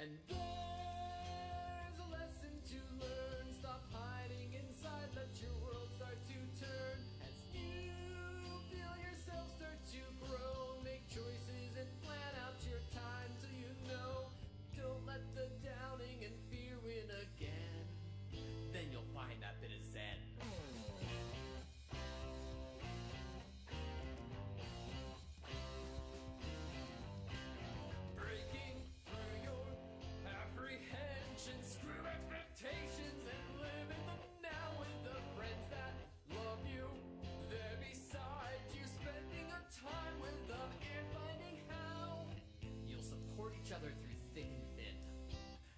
And there's a lesson to learn. Stop hiding inside, let your world start to turn. As you feel yourself start to grow, make choices and plan out your time till you know. Don't let the doubting and fear win again. Then you'll find that bit of zen. Screw expectations and live in the now with the friends that love you. They're beside you, spending your time with them and finding how you'll support each other through thick and thin.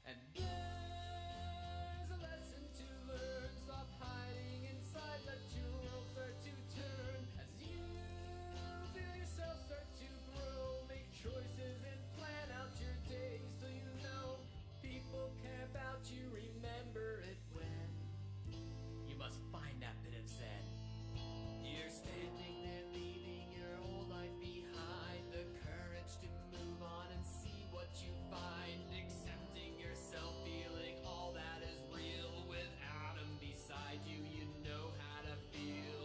And there's a lesson to learn. Stop hiding inside, let your world start to turn. As you feel yourself start to grow, make choices and plan out your days till you know people care about you. Remember it when you must find that bit of zen. You're standing there leaving your old life behind, the courage to move on and see what you find, accepting yourself, feeling all that is real. Without him beside you, you know how to feel.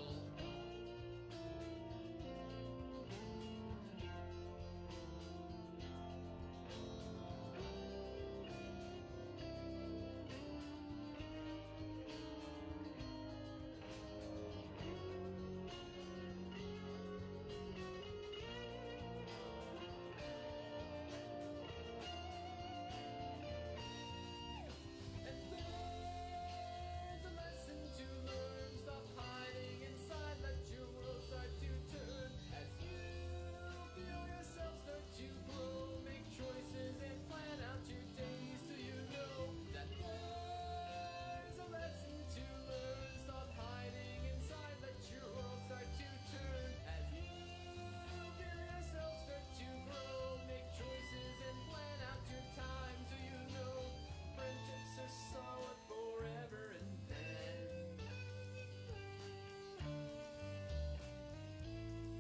Solid forever, and then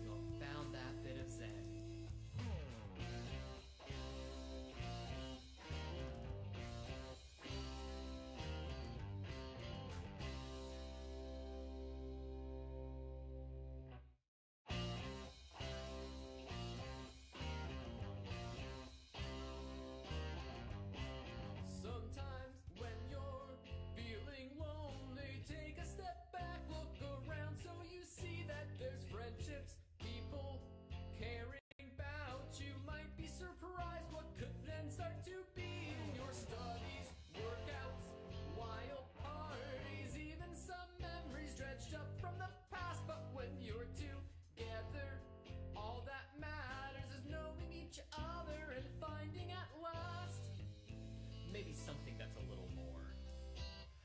you'll found that bit of zen. Sometimes when you're feeling lonely, take a step back, look around so you see that there's friendships, people caring about you. Might be surprised what could then start to be in your studies, workouts, wild parties, even some memories dredged up from the past. But when you're together, all that matters is knowing each other and finding at last maybe something that's a little more.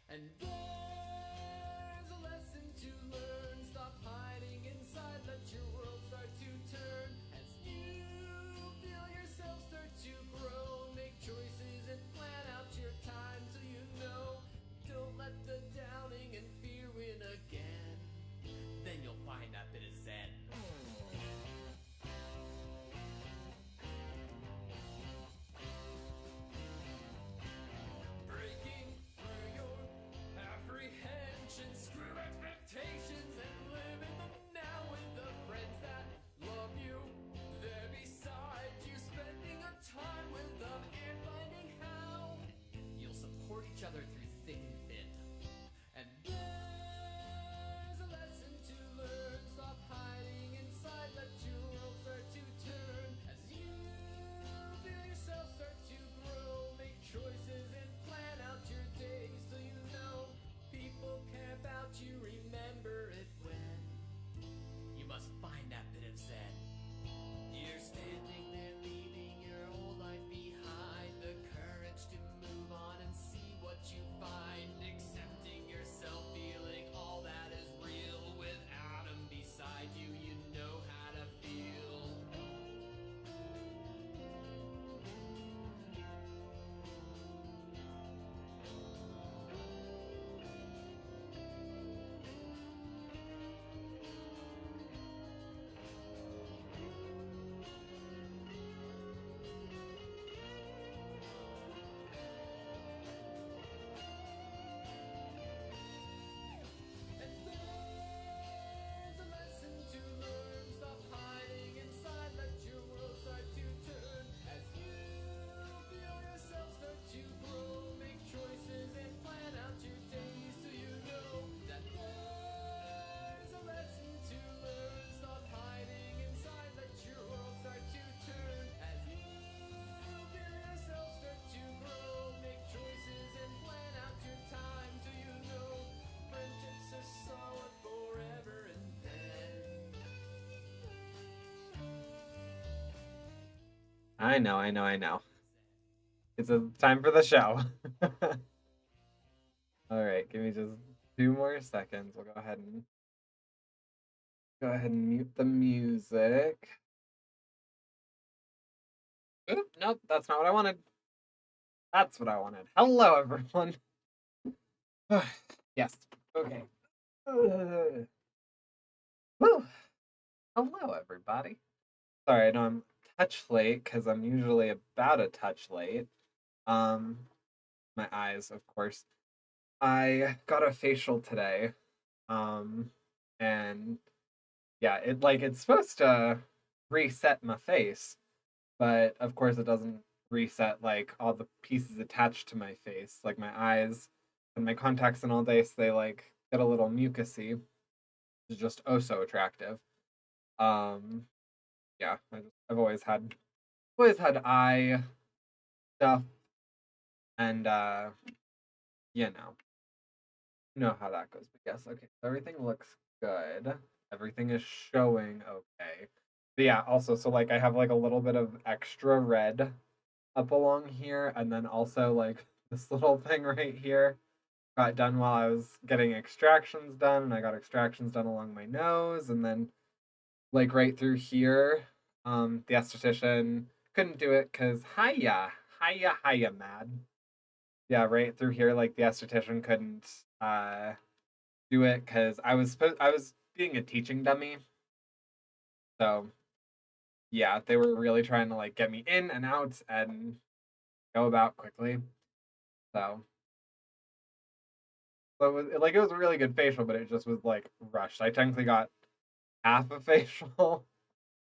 And there's a lesson to learn. Stop hiding inside, let your world start to turn. As you feel yourself start to grow, make choices and plan out your time till you know. Don't let the doubting and fear win again. Then you'll find that bit of zen. I know, I know, I know. It's a time for the show. All right, give me just 2 more seconds. We'll go ahead and mute the music. Oop, nope, that's not what I wanted. That's what I wanted. Hello, everyone. Yes. Okay. Whew. Hello, everybody. Sorry, I know I'm a touch late because I'm usually about a touch late. Um, my eyes, of course. I got a facial today. Um, and yeah, it's supposed to reset my face, but of course it doesn't reset like all the pieces attached to my face, like my eyes and my contacts and all day, so they like get a little mucusy. It's just oh so attractive. Um, yeah, I've always had eye stuff, and you know, how that goes. But yes, okay, so everything looks good. Everything is showing okay. But yeah, also, so like I have like a little bit of extra red up along here, and then also like this little thing right here got done while I was getting extractions done, and I got extractions done along my nose, and then like right through here, the esthetician couldn't do it because hiya mad. Yeah, right through here, like the esthetician couldn't do it because I was being a teaching dummy. So yeah, they were really trying to like get me in and out and go about quickly. So it was a really good facial, but it just was like rushed. I technically got half a facial,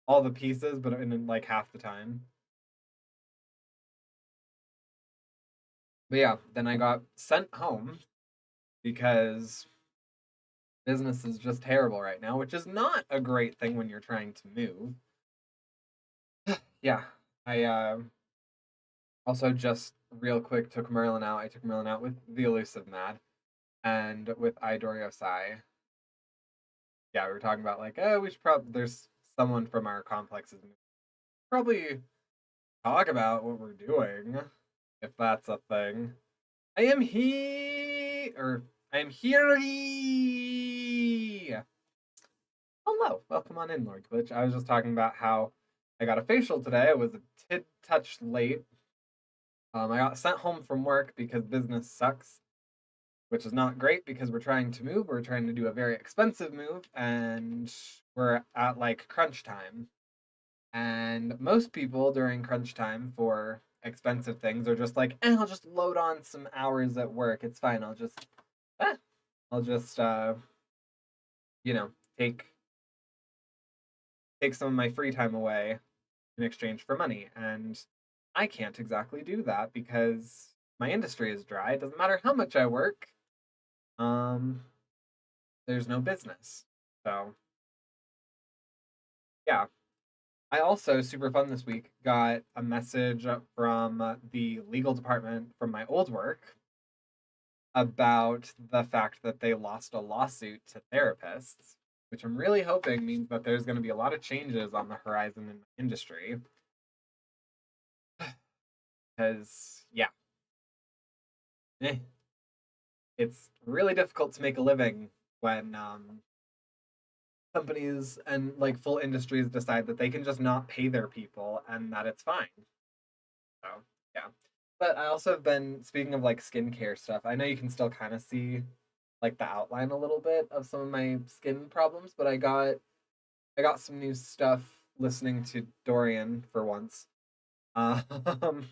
all the pieces, but in like half the time. But yeah, then I got sent home because business is just terrible right now, which is not a great thing when you're trying to move. Yeah, I also just real quick took Merlin out. I took Merlin out with the elusive Mad and with Idoriosai. Yeah, we were talking about like, oh, we should probably there's someone from our complexes probably talk about what we're doing, if that's a thing. I am he or I am here. Hello, welcome on in, Lord Glitch. I was just talking about how I got a facial today. I was a touch late. I got sent home from work because business sucks, which is not great because we're trying to move. We're trying to do a very expensive move, and we're at like crunch time. And most people during crunch time for expensive things are just like, I'll just load on some hours at work. It's fine. Eh, I'll just, you know, take some of my free time away in exchange for money. And I can't exactly do that because my industry is dry. It doesn't matter how much I work. Um, there's no business. So yeah. I also super fun this week got a message from the legal department from my old work about the fact that they lost a lawsuit to therapists, which I'm really hoping means that there's going to be a lot of changes on the horizon in the industry. Because, yeah, eh, it's really difficult to make a living when companies and like full industries decide that they can just not pay their people and that it's fine. So, yeah. But I also have been speaking of like skincare stuff. I know you can still kind of see like the outline a little bit of some of my skin problems, but I got some new stuff listening to Dorian for once. Um,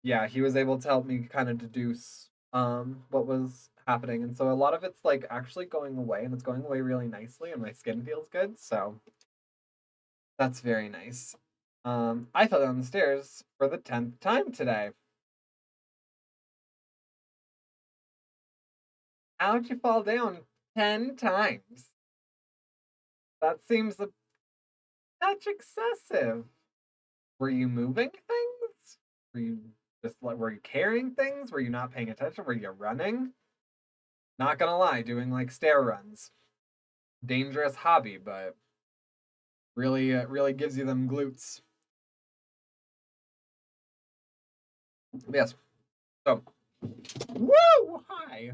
yeah, he was able to help me kind of deduce what was happening, and so a lot of it's like actually going away, and it's going away really nicely, and my skin feels good. So that's very nice. I fell down the stairs for the 10th time today. How'd you fall down 10 times? That seems a touch excessive. Were you moving things? Were you were you carrying things? Were you not paying attention? Were you running? Not gonna lie, doing like stair runs. Dangerous hobby, but really gives you them glutes. Yes. So, woo! Hi.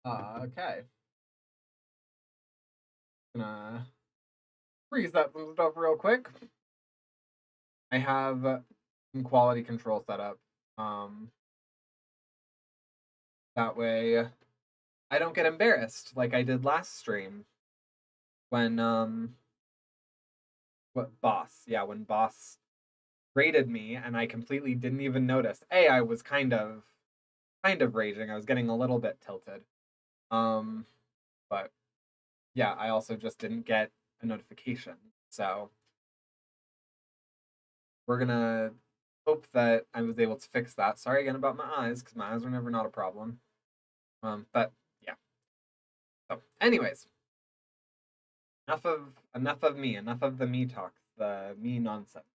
Okay. Gonna reset some stuff real quick. I have some quality control set up. That way I don't get embarrassed like I did last stream when when boss raided me and I completely didn't even notice. I was kind of raging. I was getting a little bit tilted. But yeah, I also just didn't get a notification. So we're gonna hope that I was able to fix that. Sorry again about my eyes, because my eyes were never not a problem. But yeah. So, anyways, enough of me, enough of the me talk, the me nonsense.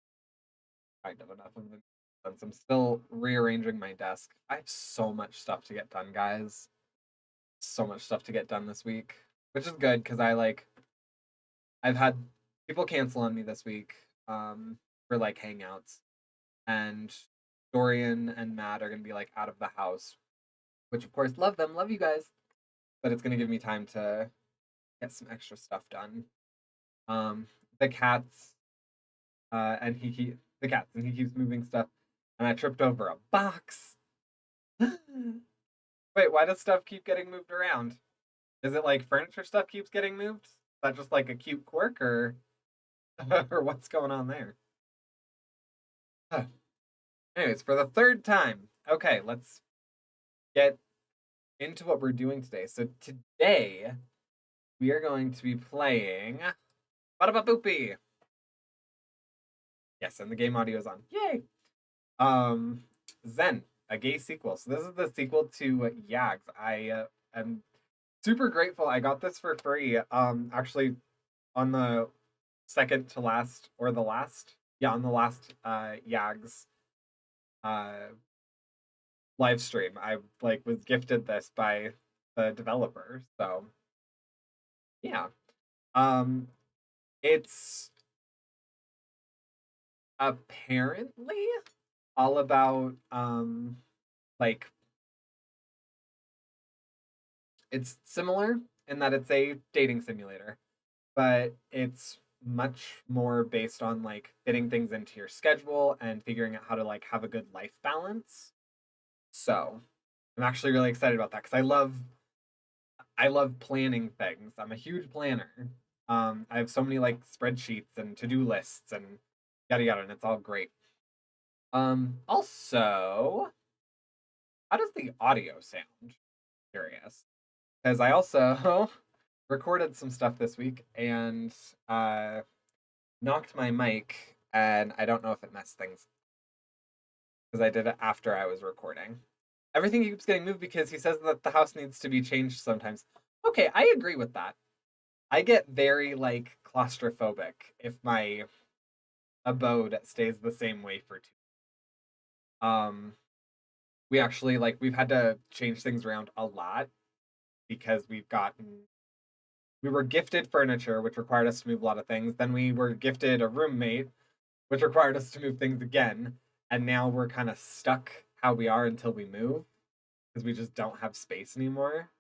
Kind of enough of the nonsense. I'm still rearranging my desk. I have so much stuff to get done, guys. So much stuff to get done this week, which is good because I've had people cancel on me this week for like hangouts, and Dorian and Matt are gonna be like out of the house, which of course love you guys, but it's gonna give me time to get some extra stuff done. The cats, and the cats, and he keeps moving stuff, and I tripped over a box. Wait, why does stuff keep getting moved around? Is it like furniture stuff keeps getting moved? Is that just like a cute quirk, or or what's going on there? Anyways, for the third time. Okay, let's get into what we're doing today. So today we are going to be playing Bada Boopy. Yes, and the game audio is on. Yay! Zen, a gay sequel. So this is the sequel to YAGS. I am super grateful. I got this for free. Actually, on the second to last, or the last, on the last YAGS live stream, I like was gifted this by the developer. So yeah, it's apparently all about like it's similar in that it's a dating simulator, but it's much more based on like fitting things into your schedule and figuring out how to like have a good life balance. So I'm actually really excited about that because I love planning things. I'm a huge planner. I have so many like spreadsheets and to-do lists and yada yada, and it's all great. Also, how does the audio sound? Curious. Because I also recorded some stuff this week and knocked my mic, and I don't know if it messed things because I did it after I was recording. Everything keeps getting moved because he says that the house needs to be changed sometimes. Okay, I agree with that. I get very like claustrophobic if my abode stays the same way for two. We actually like we've had to change things around a lot because we were gifted furniture, which required us to move a lot of things. Then we were gifted a roommate, which required us to move things again. And now we're kind of stuck how we are until we move because we just don't have space anymore.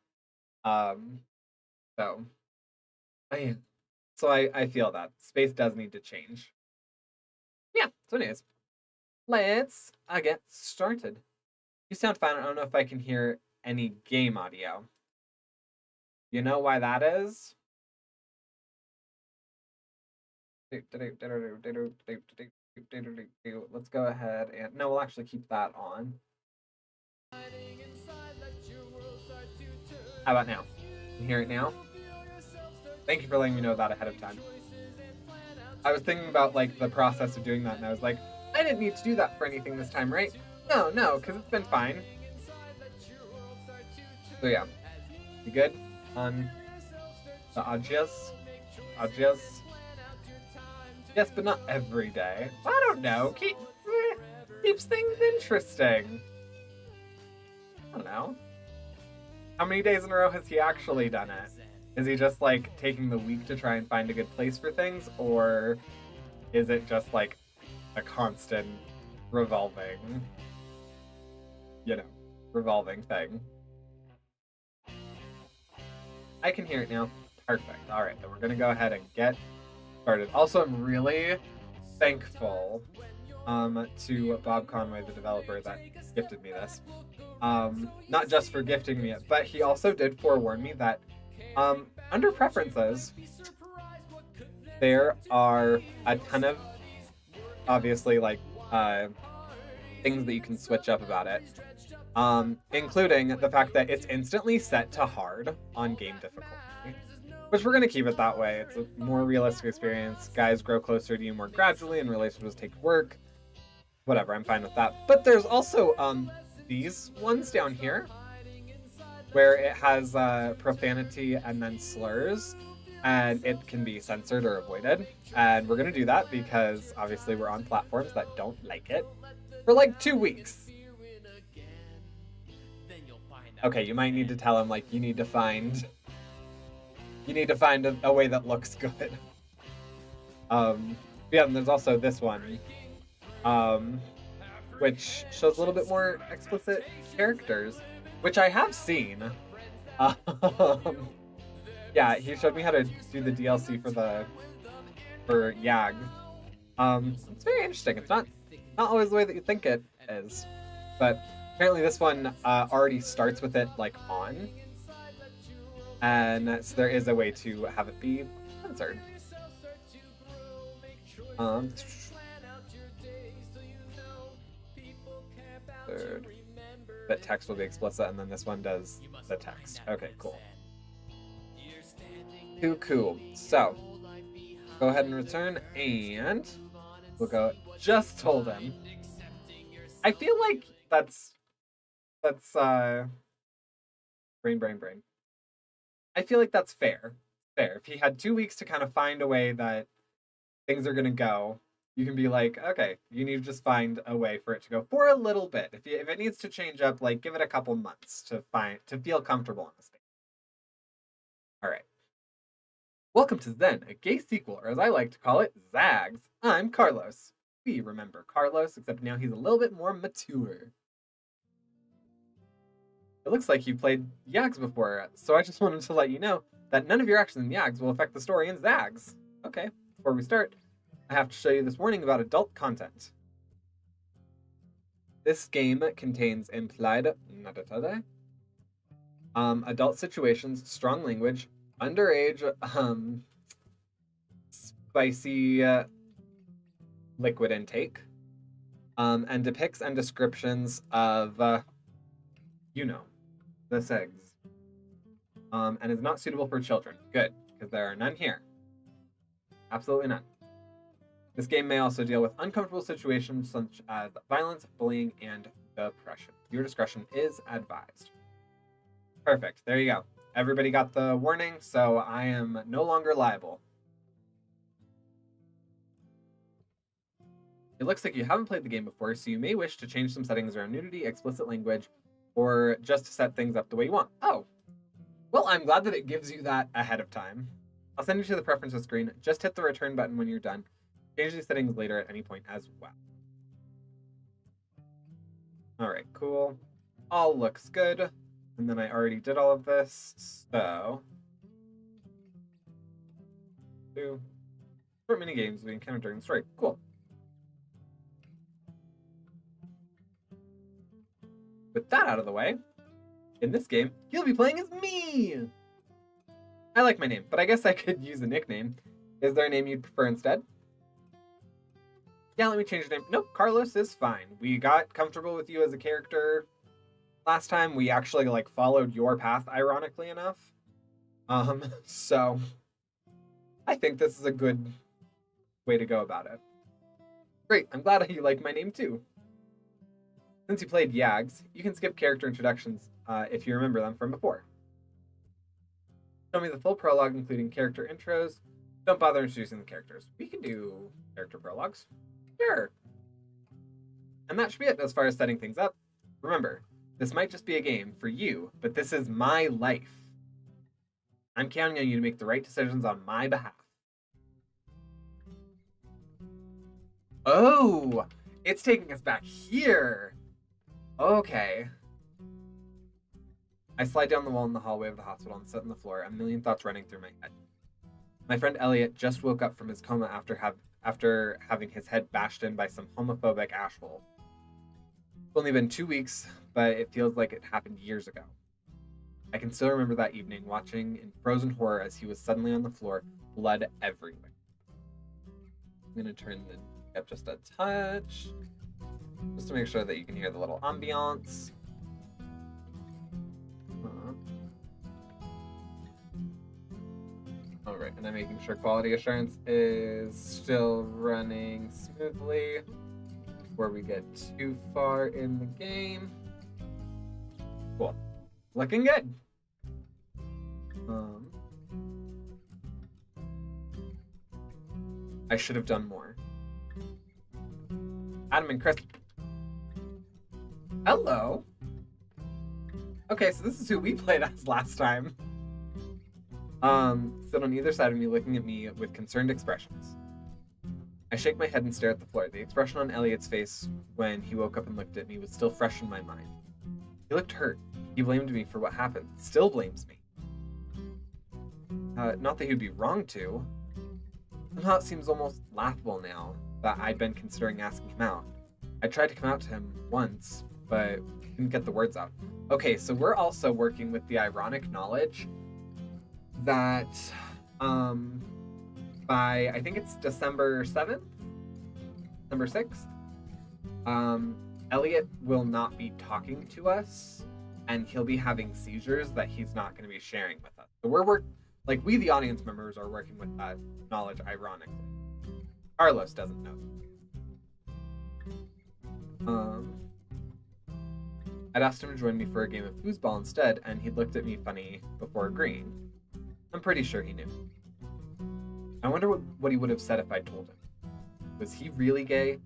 Um, so I I feel that space does need to change. Yeah. So, anyways, let's get started. You sound fine. I don't know if I can hear any game audio. You know why that is? Let's go ahead and no, we'll actually keep that on. How about now? Can you hear it now? Thank you for letting me know that ahead of time. I was thinking about like the process of doing that, and I was like, I didn't need to do that for anything this time, right? No, because it's been fine. So yeah, you good on the audios? Yes, but not every day. I don't know. Keeps things interesting. I don't know. How many days in a row has he actually done it? Is he just like taking the week to try and find a good place for things, or is it just like a constant revolving, revolving thing. I can hear it now. Perfect. All right, then we're gonna go ahead and get started. Also, I'm really thankful to Bob Conway, the developer that gifted me this. Not just for gifting me it, but he also did forewarn me that under preferences, there are a ton of obviously like things that you can switch up about it, including the fact that it's instantly set to hard on game difficulty, which we're going to keep it that way. It's a more realistic experience. Guys grow closer to you more gradually and relationships take work. Whatever, I'm fine with that. But there's also these ones down here where it has profanity and then slurs, and it can be censored or avoided. And we're going to do that because obviously we're on platforms that don't like it for like 2 weeks. Okay, you might need to tell him like you need to find a way that looks good. Yeah, and there's also this one, which shows a little bit more explicit characters, which I have seen. Yeah, he showed me how to do the DLC for YAGS. It's very interesting. It's not always the way that you think it is, but apparently this one already starts with it like on, and so there is a way to have it be censored. But text will be explicit, and then this one does the text. Okay, cool. Cool. So, go ahead and return, and we'll go. Just told him. I feel like that's brain. I feel like that's fair. If he had 2 weeks to kind of find a way that things are gonna go, you can be like, okay, you need to just find a way for it to go for a little bit. If it needs to change up, like give it a couple months to feel comfortable in the state. All right. Welcome to Zen, a gay sequel, or as I like to call it, ZAGS. I'm Carlos. We remember Carlos, except now he's a little bit more mature. It looks like you've played YAGS before, so I just wanted to let you know that none of your actions in YAGS will affect the story in ZAGS. Okay, before we start, I have to show you this warning about adult content. This game contains implied adult situations, strong language, underage, spicy liquid intake, and depicts and descriptions of, the ZAGS, and is not suitable for children. Good, because there are none here. Absolutely none. This game may also deal with uncomfortable situations such as violence, bullying, and depression. Your discretion is advised. Perfect. There you go. Everybody got the warning, so I am no longer liable. It looks like you haven't played the game before, so you may wish to change some settings around nudity, explicit language, or just to set things up the way you want. Oh, well, I'm glad that it gives you that ahead of time. I'll send you to the preferences screen. Just hit the return button when you're done. Change these settings later at any point as well. All right, cool. All looks good. And then I already did all of this, so... short mini games we encountered during the story. Cool. With that out of the way, in this game, you'll be playing as me! I like my name, but I guess I could use a nickname. Is there a name you'd prefer instead? Yeah, let me change the name. Nope, Carlos is fine. We got comfortable with you as a character last time. We actually followed your path, ironically enough. So I think this is a good way to go about it. Great, I'm glad you like my name too. Since you played YAGS, you can skip character introductions if you remember them from before. Show me the full prologue, including character intros. Don't bother introducing the characters. We can do character prologues. Sure. And that should be it as far as setting things up. Remember, this might just be a game for you, but this is my life. I'm counting on you to make the right decisions on my behalf. Oh, it's taking us back here. Okay. I slide down the wall in the hallway of the hospital and sit on the floor, a million thoughts running through my head. My friend Elliot just woke up from his coma after having his head bashed in by some homophobic asshole. It's only been 2 weeks, but it feels like it happened years ago. I can still remember that evening, watching in frozen horror as he was suddenly on the floor, blood everywhere. I'm going to turn the up just a touch, just to make sure that you can hear the little ambiance. All right, and I'm making sure quality assurance is still running smoothly before we get too far in the game. Cool. Looking good. I should have done more. Adam and Chris. Hello. Okay, so this is who we played as last time. Sit on either side of me, looking at me with concerned expressions. I shake my head and stare at the floor. The expression on Elliot's face when he woke up and looked at me was still fresh in my mind. He looked hurt. He blamed me for what happened. Still blames me. Not that he'd be wrong to. Somehow it seems almost laughable now that I'd been considering asking him out. I tried to come out to him once, but couldn't get the words out. Okay, so we're also working with the ironic knowledge that by, I think it's December 7th, December 6th, Elliot will not be talking to us, and he'll be having seizures that he's not going to be sharing with us. So we the audience members are working with that knowledge ironically. Carlos doesn't know. I'd asked him to join me for a game of foosball instead, and he looked at me funny before agreeing. I'm pretty sure he knew. I wonder what he would have said if I'd told him. Was he really gay?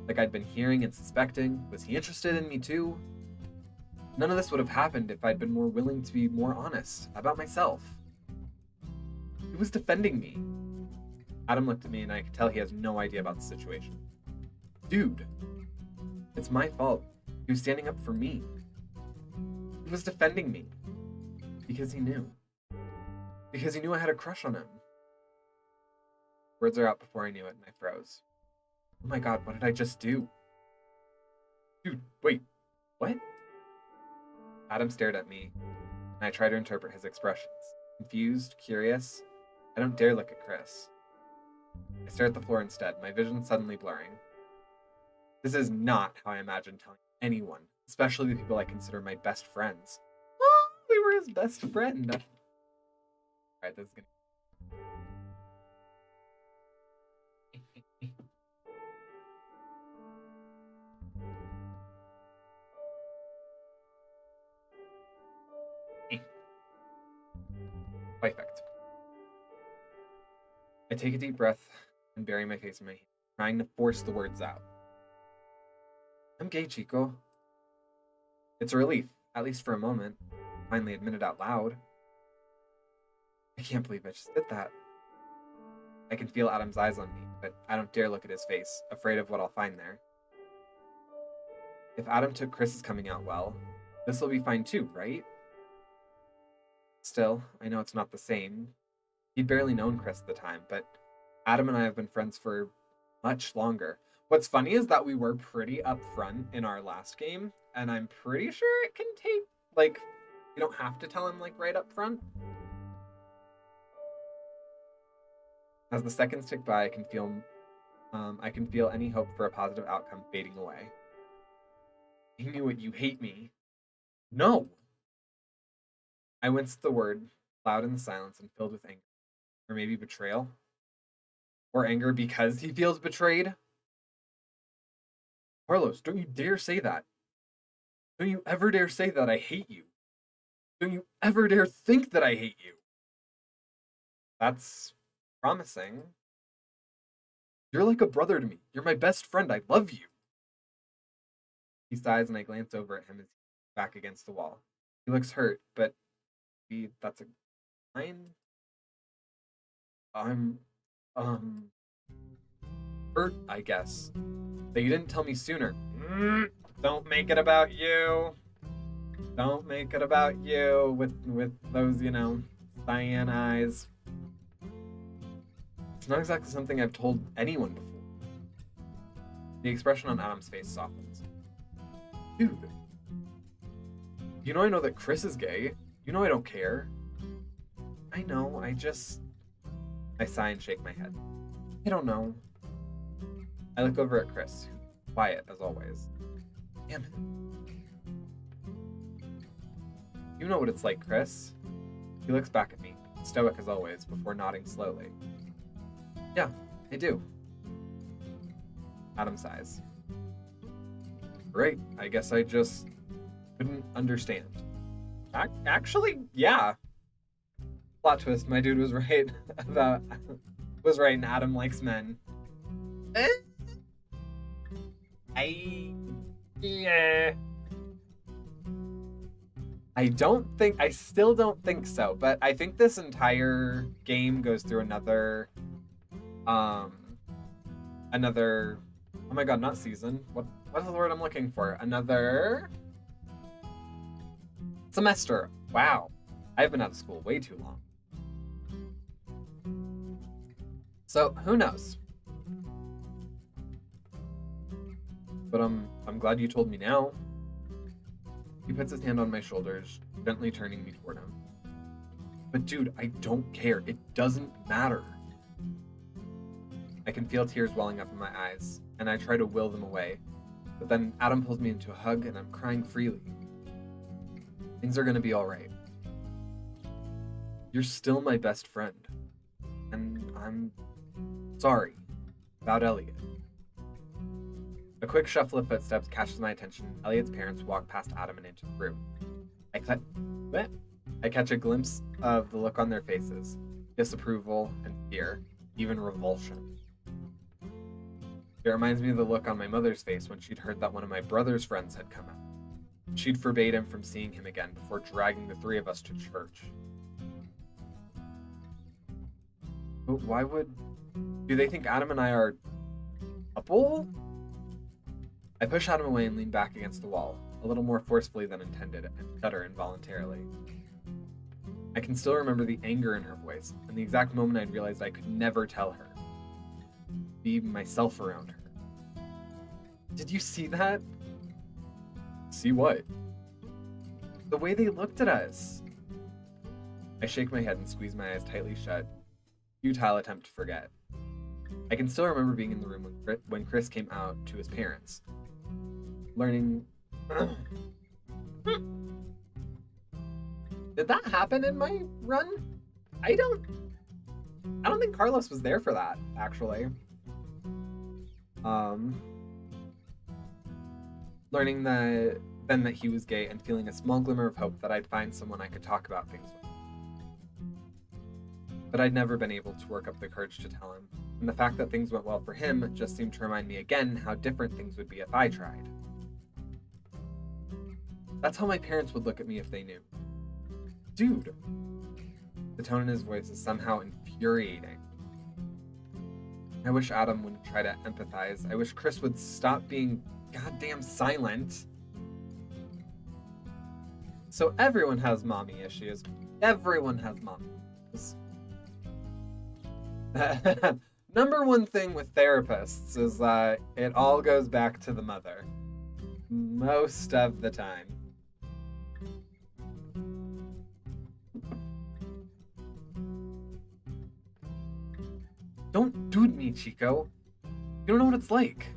Like I'd been hearing and suspecting? Was he interested in me too? None of this would have happened if I'd been more willing to be more honest about myself. He was defending me. Adam looked at me and I could tell he has no idea about the situation. Dude, it's my fault. He was standing up for me. He was defending me. Because he knew. Because he knew I had a crush on him. Words are out before I knew it and I froze. Oh my god, what did I just do? Dude, wait, what? Adam stared at me, and I tried to interpret his expressions. Confused, curious. I don't dare look at Chris. I stare at the floor instead, my vision suddenly blurring. This is not how I imagined telling anyone, especially the people I consider my best friends. Oh, we were his best friend. Alright, this is gonna... Perfect. I take a deep breath and bury my face in my hand, trying to force the words out. I'm gay, Chico. It's a relief, at least for a moment. Finally admitted out loud. I can't believe I just did that. I can feel Adam's eyes on me, but I don't dare look at his face, afraid of what I'll find there. If Adam took Chris's coming out well, this will be fine too, right? Still, I know it's not the same. He'd barely known Chris at the time, but Adam and I have been friends for much longer. What's funny is that we were pretty upfront in our last game, and I'm pretty sure it can take, you don't have to tell him, right up front. As the seconds tick by, I can feel any hope for a positive outcome fading away. You knew it, you hate me. No! I winced the word, loud in the silence and filled with anger. Or maybe betrayal? Or anger because he feels betrayed? Carlos, don't you dare say that. Don't you ever dare say that I hate you. Don't you ever dare think that I hate you. That's promising. You're like a brother to me. You're my best friend. I love you. He sighs and I glance over at him as he's back against the wall. He looks hurt, but maybe that's a sign. hurt, I guess, that you didn't tell me sooner. Don't make it about you. Don't make it about you with those, cyan eyes. It's not exactly something I've told anyone before. The expression on Adam's face softens. Dude, I know that Chris is gay. You know I don't care. I know, I sigh and shake my head. I don't know. I look over at Chris, who's quiet as always. Damn it. You know what it's like, Chris. He looks back at me, stoic as always, before nodding slowly. Yeah, I do. Adam sighs. Great, I guess I just couldn't understand. Actually, yeah. Plot twist, my dude was right and Adam likes men. Yeah. I still don't think so, but I think this entire game goes through another, oh my god, not season. What is the word I'm looking for? Another semester. Wow. I've been out of school way too long. So, who knows? But I'm glad you told me now. He puts his hand on my shoulders, gently turning me toward him. But dude, I don't care. It doesn't matter. I can feel tears welling up in my eyes, and I try to will them away. But then Adam pulls me into a hug, and I'm crying freely. Things are gonna be alright. You're still my best friend. And I'm sorry about Elliot. A quick shuffle of footsteps catches my attention. Elliot's parents walk past Adam and into the room. I catch a glimpse of the look on their faces. Disapproval and fear, even revulsion. It reminds me of the look on my mother's face when she'd heard that one of my brother's friends had come out. She'd forbade him from seeing him again before dragging the three of us to church. But why do they think Adam and I are a couple? I push Adam away and lean back against the wall, a little more forcefully than intended, and shudder involuntarily. I can still remember the anger in her voice, and the exact moment I'd realized I could never tell her. Be myself around her. Did you see that? See what? The way they looked at us. I shake my head and squeeze my eyes tightly shut. Futile attempt to forget. I can still remember being in the room when Chris came out to his parents. Learning... Did that happen in my run? I don't think Carlos was there for that, actually. Learning that he was gay and feeling a small glimmer of hope that I'd find someone I could talk about things with. But I'd never been able to work up the courage to tell him, and the fact that things went well for him just seemed to remind me again how different things would be if I tried. That's how my parents would look at me if they knew. Dude! The tone in his voice is somehow infuriating. I wish Adam wouldn't try to empathize. I wish Chris would stop being goddamn silent. So everyone has mommy issues. Everyone has mommy issues. Number one thing with therapists is that it all goes back to the mother. Most of the time. Don't dude me, Chico. You don't know what it's like.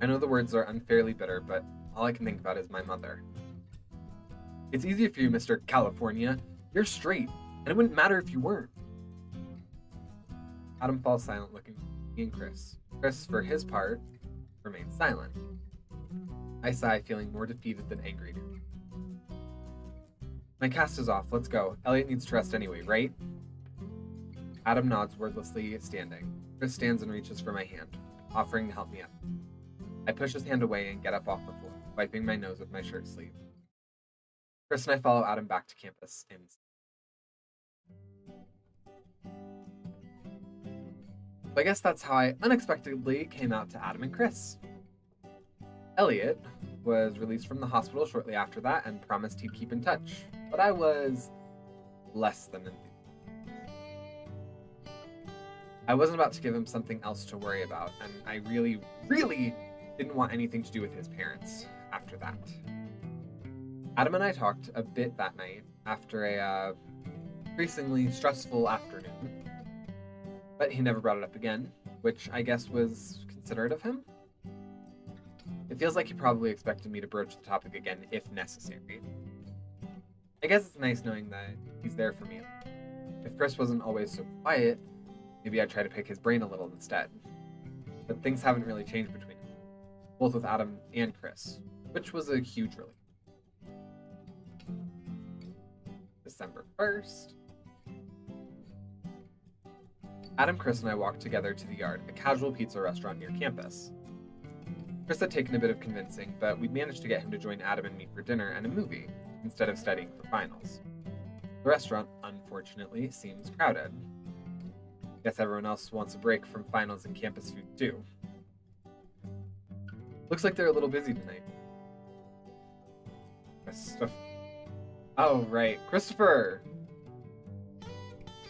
I know the words are unfairly bitter, but all I can think about is my mother. It's easy for you, Mr. California. You're straight, and it wouldn't matter if you weren't. Adam falls silent, looking at me and Chris. Chris, for his part, remains silent. I sigh, feeling more defeated than angry now. My cast is off. Let's go. Elliot needs to rest anyway, right? Adam nods, wordlessly standing. Chris stands and reaches for my hand, offering to help me up. I push his hand away and get up off the floor, wiping my nose with my shirt sleeve. Chris and I follow Adam back to campus in I guess that's how I unexpectedly came out to Adam and Chris. Elliot was released from the hospital shortly after that and promised he'd keep in touch, but I was less than enthused. I wasn't about to give him something else to worry about, and I really, really didn't want anything to do with his parents after that. Adam and I talked a bit that night after a increasingly stressful afternoon, but he never brought it up again, which I guess was considerate of him. It feels like he probably expected me to broach the topic again if necessary. I guess it's nice knowing that he's there for me. If Chris wasn't always so quiet, maybe I'd try to pick his brain a little instead. But things haven't really changed between us, both with Adam and Chris, which was a huge relief. December 1st. Adam, Chris, and I walked together to the Yard, a casual pizza restaurant near campus. Chris had taken a bit of convincing, but we'd managed to get him to join Adam and me for dinner and a movie, instead of studying for finals. The restaurant, unfortunately, seems crowded. Guess everyone else wants a break from finals and campus food too. Looks like they're a little busy tonight. Oh, right. Christopher!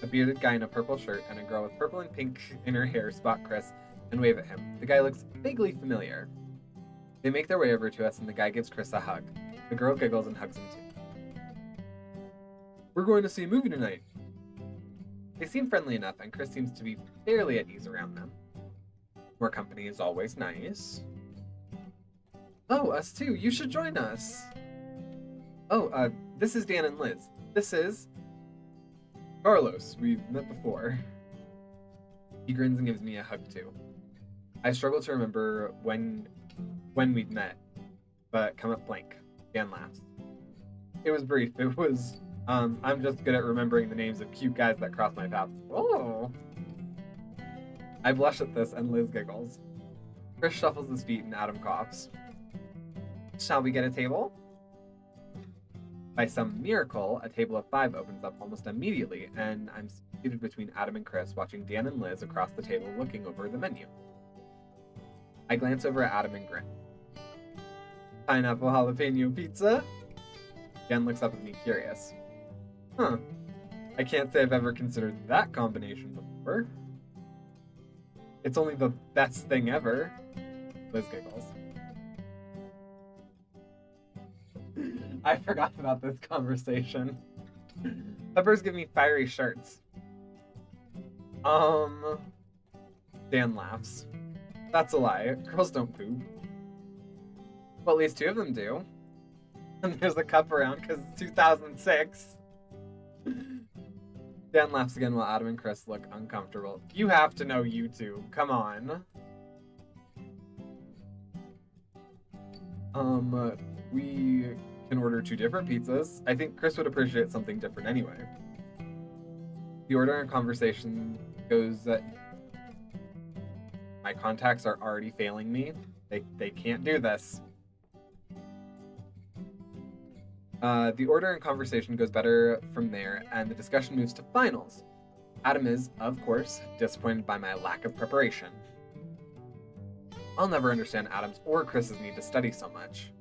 A bearded guy in a purple shirt and a girl with purple and pink in her hair spot Chris and wave at him. The guy looks vaguely familiar. They make their way over to us and the guy gives Chris a hug. The girl giggles and hugs him too. We're going to see a movie tonight. They seem friendly enough and Chris seems to be fairly at ease around them. More company is always nice. Oh, us too. You should join us. Oh, this is Dan and Liz. This is Carlos. We've met before. He grins and gives me a hug too. I struggle to remember when we'd met, but come up blank. Dan laughs. It was brief. It was, I'm just good at remembering the names of cute guys that cross my path. Oh! I blush at this and Liz giggles. Chris shuffles his feet and Adam coughs. Shall we get a table? By some miracle, a table of 5 opens up almost immediately, and I'm seated between Adam and Chris, watching Dan and Liz across the table looking over the menu. I glance over at Adam and grin. Pineapple jalapeno pizza? Dan looks up at me curious. Huh. I can't say I've ever considered that combination before. It's only the best thing ever. Liz giggles. I forgot about this conversation. Peppers give me fiery shirts. Dan laughs. That's a lie. Girls don't poop. Well, at least 2 of them do. And there's a cup around because it's 2006. Dan laughs again while Adam and Chris look uncomfortable. You have to know YouTube. Come on. We can order 2 different pizzas. I think Chris would appreciate something different anyway. The order and conversation goes that my contacts are already failing me. They can't do this. The order and conversation goes better from there, and the discussion moves to finals. Adam is, of course, disappointed by my lack of preparation. I'll never understand Adam's or Chris's need to study so much.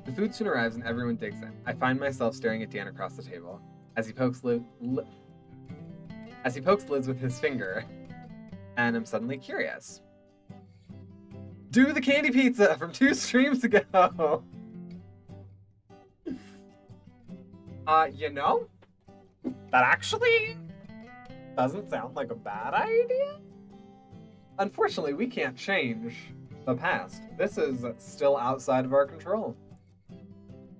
The food soon arrives and everyone digs in. I find myself staring at Dan across the table as he pokes Liz with his finger, and I'm suddenly curious. Do the candy pizza from 2 streams ago! You know, that actually doesn't sound like a bad idea. Unfortunately, we can't change the past. This is still outside of our control.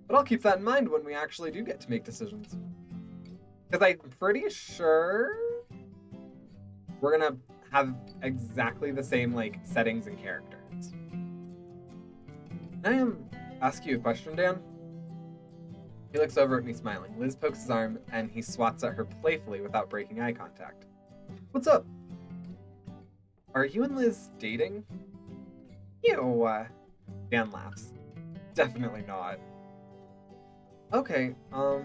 But I'll keep that in mind when we actually do get to make decisions. Because I'm pretty sure we're gonna have exactly the same, like, settings and characters. Can I ask you a question, Dan? He looks over at me smiling. Liz pokes his arm and he swats at her playfully without breaking eye contact. What's up? Are you and Liz dating? Ew. Dan laughs. Definitely not. Okay, I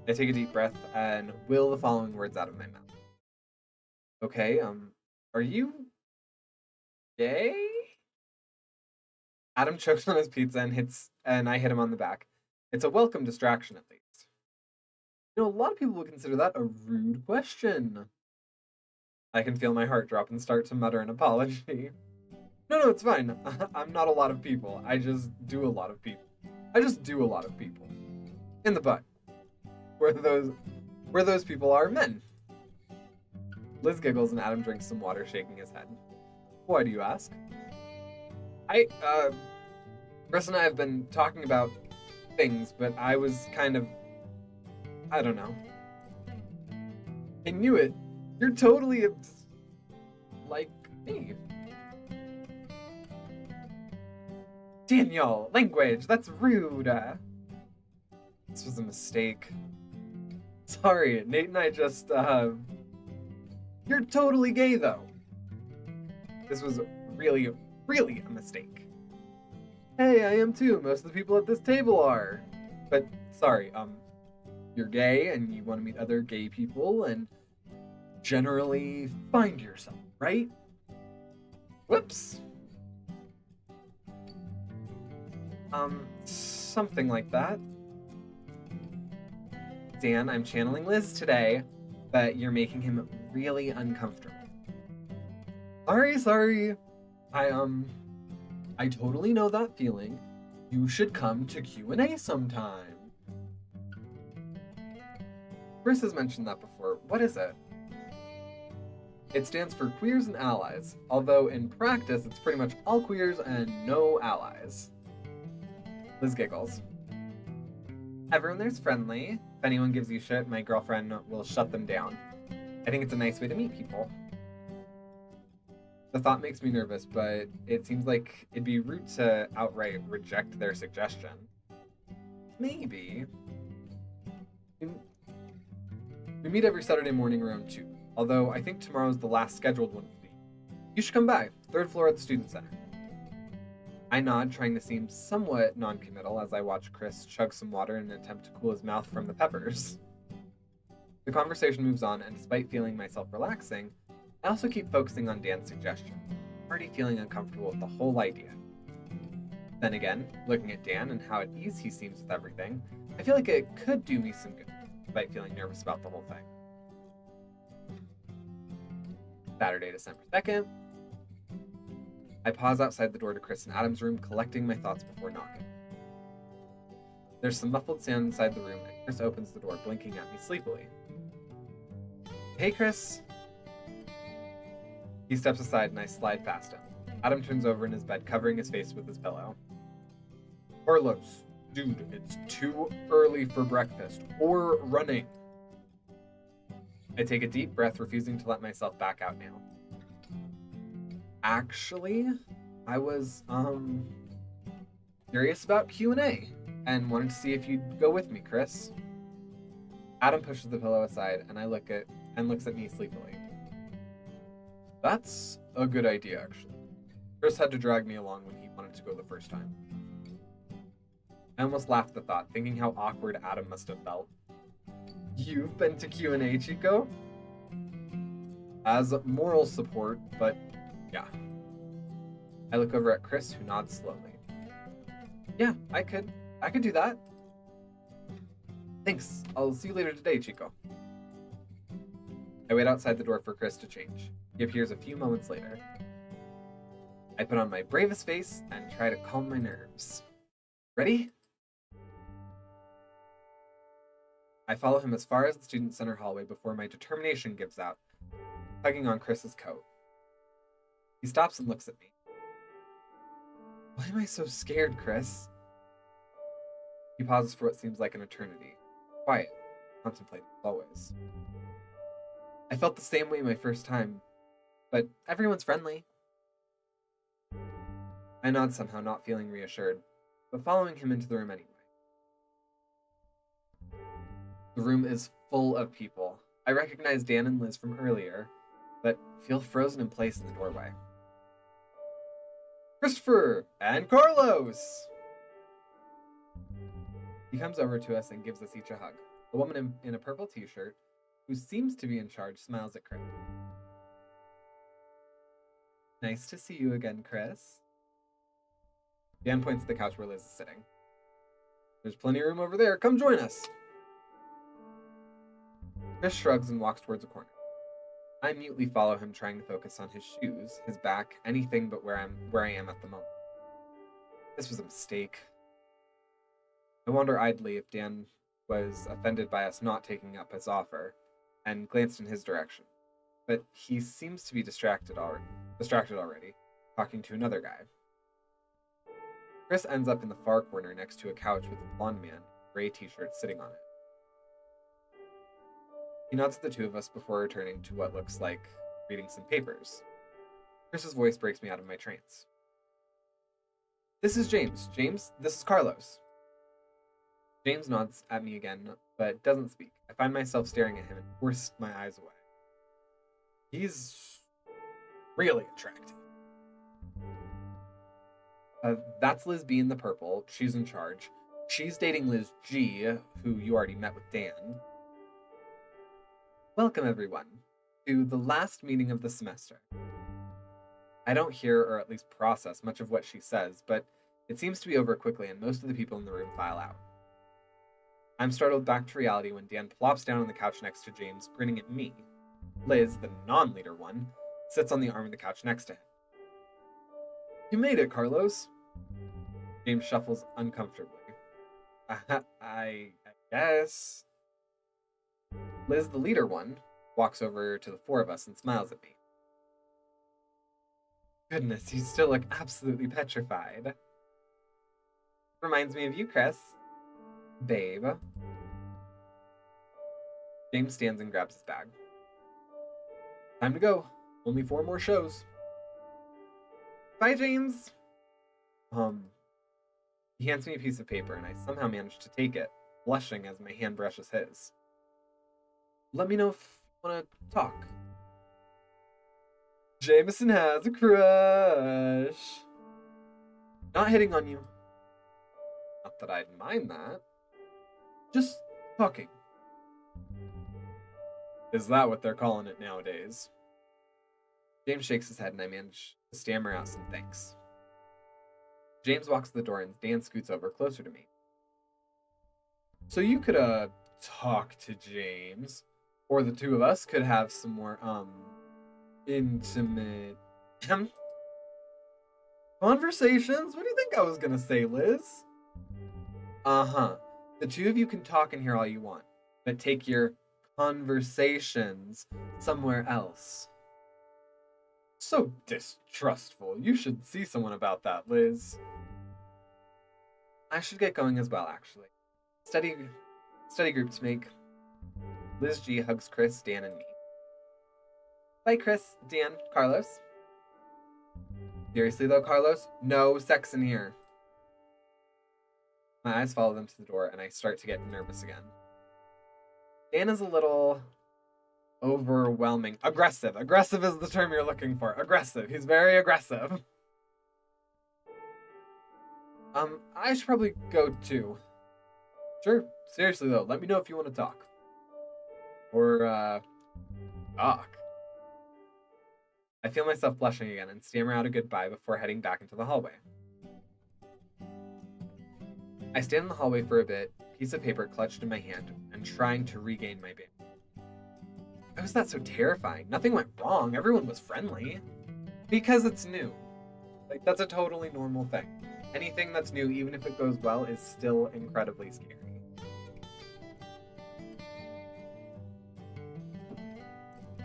take a deep breath and will the following words out of my mouth. Okay, Are you gay? Adam chokes on his pizza and I hit him on the back. It's a welcome distraction, at least. You know, a lot of people would consider that a rude question. I can feel my heart drop and start to mutter an apology. No, it's fine. I'm not a lot of people. I just do a lot of people. In the butt. Where those people are men. Liz giggles and Adam drinks some water, shaking his head. Why do you ask? Chris and I have been talking about things, but I was kind of, I don't know. I knew it. You're totally like me. Daniel, language, that's rude. This was a mistake. Sorry, Nate and I just, You're totally gay, though. This was really a mistake. Hey, I am too. Most of the people at this table are. But, sorry, you're gay and you want to meet other gay people and generally find yourself, right? Whoops. Something like that. Dan, I'm channeling Liz today, but you're making him really uncomfortable. Sorry. I totally know that feeling. You should come to Q&A sometime. Chris has mentioned that before. What is it? It stands for Queers and Allies, although in practice it's pretty much all queers and no allies. Liz giggles. Everyone there's friendly. If anyone gives you shit, my girlfriend will shut them down. I think it's a nice way to meet people. The thought makes me nervous, but it seems like it'd be rude to outright reject their suggestion. Maybe. We meet every Saturday morning around 2, although I think tomorrow's the last scheduled one for me. You should come by, 3rd floor at the Student Center. I nod, trying to seem somewhat non-committal as I watch Chris chug some water in an attempt to cool his mouth from the peppers. The conversation moves on, and despite feeling myself relaxing, I also keep focusing on Dan's suggestion, already feeling uncomfortable with the whole idea. Then again, looking at Dan and how at ease he seems with everything, I feel like it could do me some good, despite feeling nervous about the whole thing. Saturday, December 2nd. I pause outside the door to Chris and Adam's room, collecting my thoughts before knocking. There's some muffled sound inside the room, and Chris opens the door, blinking at me sleepily. Hey, Chris. He steps aside and I slide past him. Adam turns over in his bed, covering his face with his pillow. Carlos, dude, it's too early for breakfast or running. I take a deep breath, refusing to let myself back out now. Actually, I was, curious about Q&A and wanted to see if you'd go with me, Chris. Adam pushes the pillow aside and looks at me sleepily. That's a good idea, actually. Chris had to drag me along when he wanted to go the first time. I almost laughed at the thought, thinking how awkward Adam must have felt. You've been to Q&A, Chico? As moral support, but yeah. I look over at Chris, who nods slowly. Yeah, I could do that. Thanks. I'll see you later today, Chico. I wait outside the door for Chris to change. He appears a few moments later. I put on my bravest face and try to calm my nerves. Ready? I follow him as far as the Student Center hallway before my determination gives out, tugging on Chris's coat. He stops and looks at me. Why am I so scared, Chris? He pauses for what seems like an eternity. Quiet, contemplating as always. I felt the same way my first time, but everyone's friendly. I nod somehow, not feeling reassured, but following him into the room anyway. The room is full of people. I recognize Dan and Liz from earlier, but feel frozen in place in the doorway. Christopher and Carlos! He comes over to us and gives us each a hug. A woman in a purple t-shirt, who seems to be in charge, smiles at Chris. Nice to see you again, Chris. Dan points to the couch where Liz is sitting. There's plenty of room over there. Come join us. Chris shrugs and walks towards a corner. I mutely follow him, trying to focus on his shoes, his back, anything but where I am at the moment. This was a mistake. I wonder idly if Dan was offended by us not taking up his offer, and glanced in his direction. But he seems to be distracted already, talking to another guy. Chris ends up in the far corner next to a couch with a blonde man, gray t-shirt, sitting on it. He nods at the two of us before returning to what looks like reading some papers. Chris's voice breaks me out of my trance. This is James. James, this is Carlos. James nods at me again, but doesn't speak. I find myself staring at him and force my eyes away. He's really attractive. That's Liz B in the purple. She's in charge. She's dating Liz G, who you already met with Dan. Welcome, everyone, to the last meeting of the semester. I don't hear, or at least process, much of what she says, but it seems to be over quickly and most of the people in the room file out. I'm startled back to reality when Dan plops down on the couch next to James, grinning at me. Liz, the non-leader one, sits on the arm of the couch next to him. You made it, Carlos. James shuffles uncomfortably. I guess. Liz, the leader one, walks over to the four of us and smiles at me. Goodness, you still look absolutely petrified. Reminds me of you, Chris. Babe. James stands and grabs his bag. Time to go. Only 4 more shows. Bye, James. He hands me a piece of paper and I somehow manage to take it, blushing as my hand brushes his. Let me know if you want to talk. Jameson has a crush. Not hitting on you. Not that I'd mind that. Just talking. Is that what they're calling it nowadays? James shakes his head and I manage to stammer out some thanks. James walks to the door and Dan scoots over closer to me. So you could, talk to James. Or the two of us could have some more, intimate... conversations? What do you think I was gonna say, Liz? Uh-huh. The two of you can talk in here all you want, but take your conversations somewhere else. So distrustful. You should see someone about that, Liz. I should get going as well, actually. Study groups make. Liz G hugs Chris, Dan, and me. Bye, Chris, Dan, Carlos. Seriously, though, Carlos? No sex in here. My eyes follow them to the door, and I start to get nervous again. Dan is a little overwhelming. Aggressive. Aggressive is the term you're looking for. Aggressive. He's very aggressive. I should probably go too. Sure. Seriously, though, let me know if you want to talk. Or, talk. I feel myself blushing again and stammer out a goodbye before heading back into the hallway. I stand in the hallway for a bit, piece of paper clutched in my hand, and trying to regain my bandwidth. Why was that so terrifying? Nothing went wrong. Everyone was friendly. Because it's new. Like, that's a totally normal thing. Anything that's new, even if it goes well, is still incredibly scary.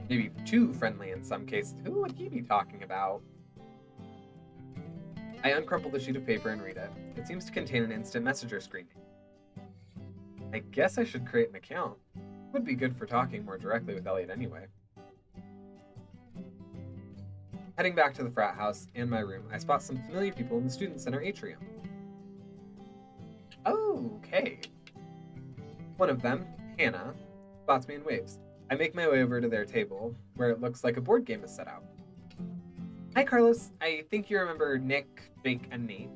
Maybe too friendly in some cases. Who would he be talking about? I uncrumple the sheet of paper and read it. It seems to contain an instant messenger screen. I guess I should create an account. Would be good for talking more directly with Elliot anyway. Heading back to the frat house and my room, I spot some familiar people in the student center atrium. Okay. One of them, Hannah, spots me and waves. I make my way over to their table, where it looks like a board game is set out. Hi, Carlos. I think you remember Nick, Jake, and Nate.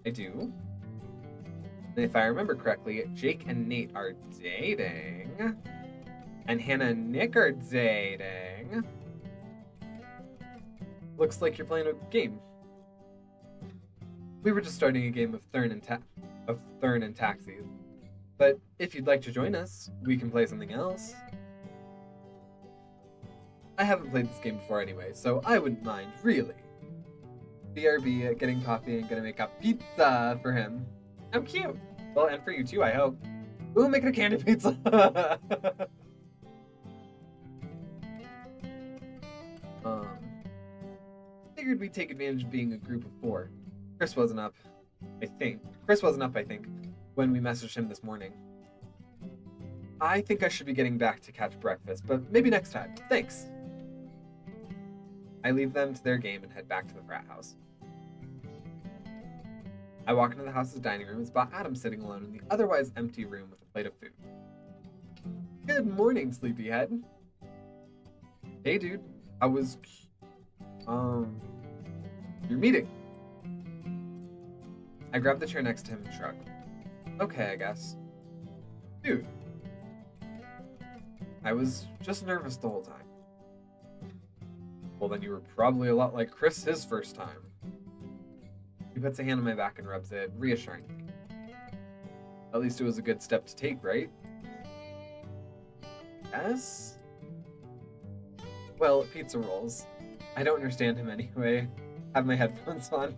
I do. And if I remember correctly, Jake and Nate are dating. And Hannah and Nick are dating. looks like you're playing a game. We were just starting a game of Thurn and Taxis. But if you'd like to join us, we can play something else. I haven't played this game before anyway, so I wouldn't mind, really. BRB getting coffee and gonna make up pizza for him. How cute! Well, and for you too, I hope. Ooh, making a candy pizza! Figured we'd take advantage of being a group of 4. Chris wasn't up, I think, when we messaged him this morning. I think I should be getting back to catch breakfast, but maybe next time. Thanks! I leave them to their game and head back to the frat house. I walk into the house's dining room and spot Adam sitting alone in the otherwise empty room with a plate of food. Good morning, sleepyhead. Hey, dude. I was... your meeting. I grab the chair next to him and shrug. Okay, I guess. Dude. I was just nervous the whole time. Well, then you were probably a lot like Chris his first time. He puts a hand on my back and rubs it, reassuringly. At least it was a good step to take, right? Yes? Well, pizza rolls. I don't understand him anyway. Have my headphones on.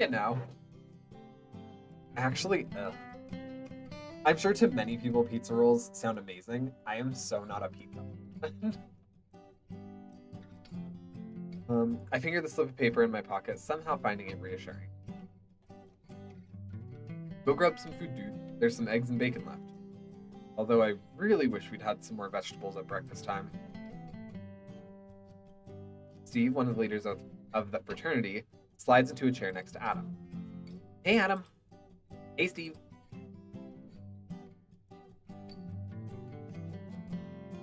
You know. Actually, I'm sure to many people pizza rolls sound amazing. I am so not a pizza. I finger the slip of paper in my pocket, somehow finding it reassuring. Go grab some food, dude. There's some eggs and bacon left. Although I really wish we'd had some more vegetables at breakfast time. Steve, one of the leaders of the fraternity, slides into a chair next to Adam. Hey, Adam. Hey, Steve.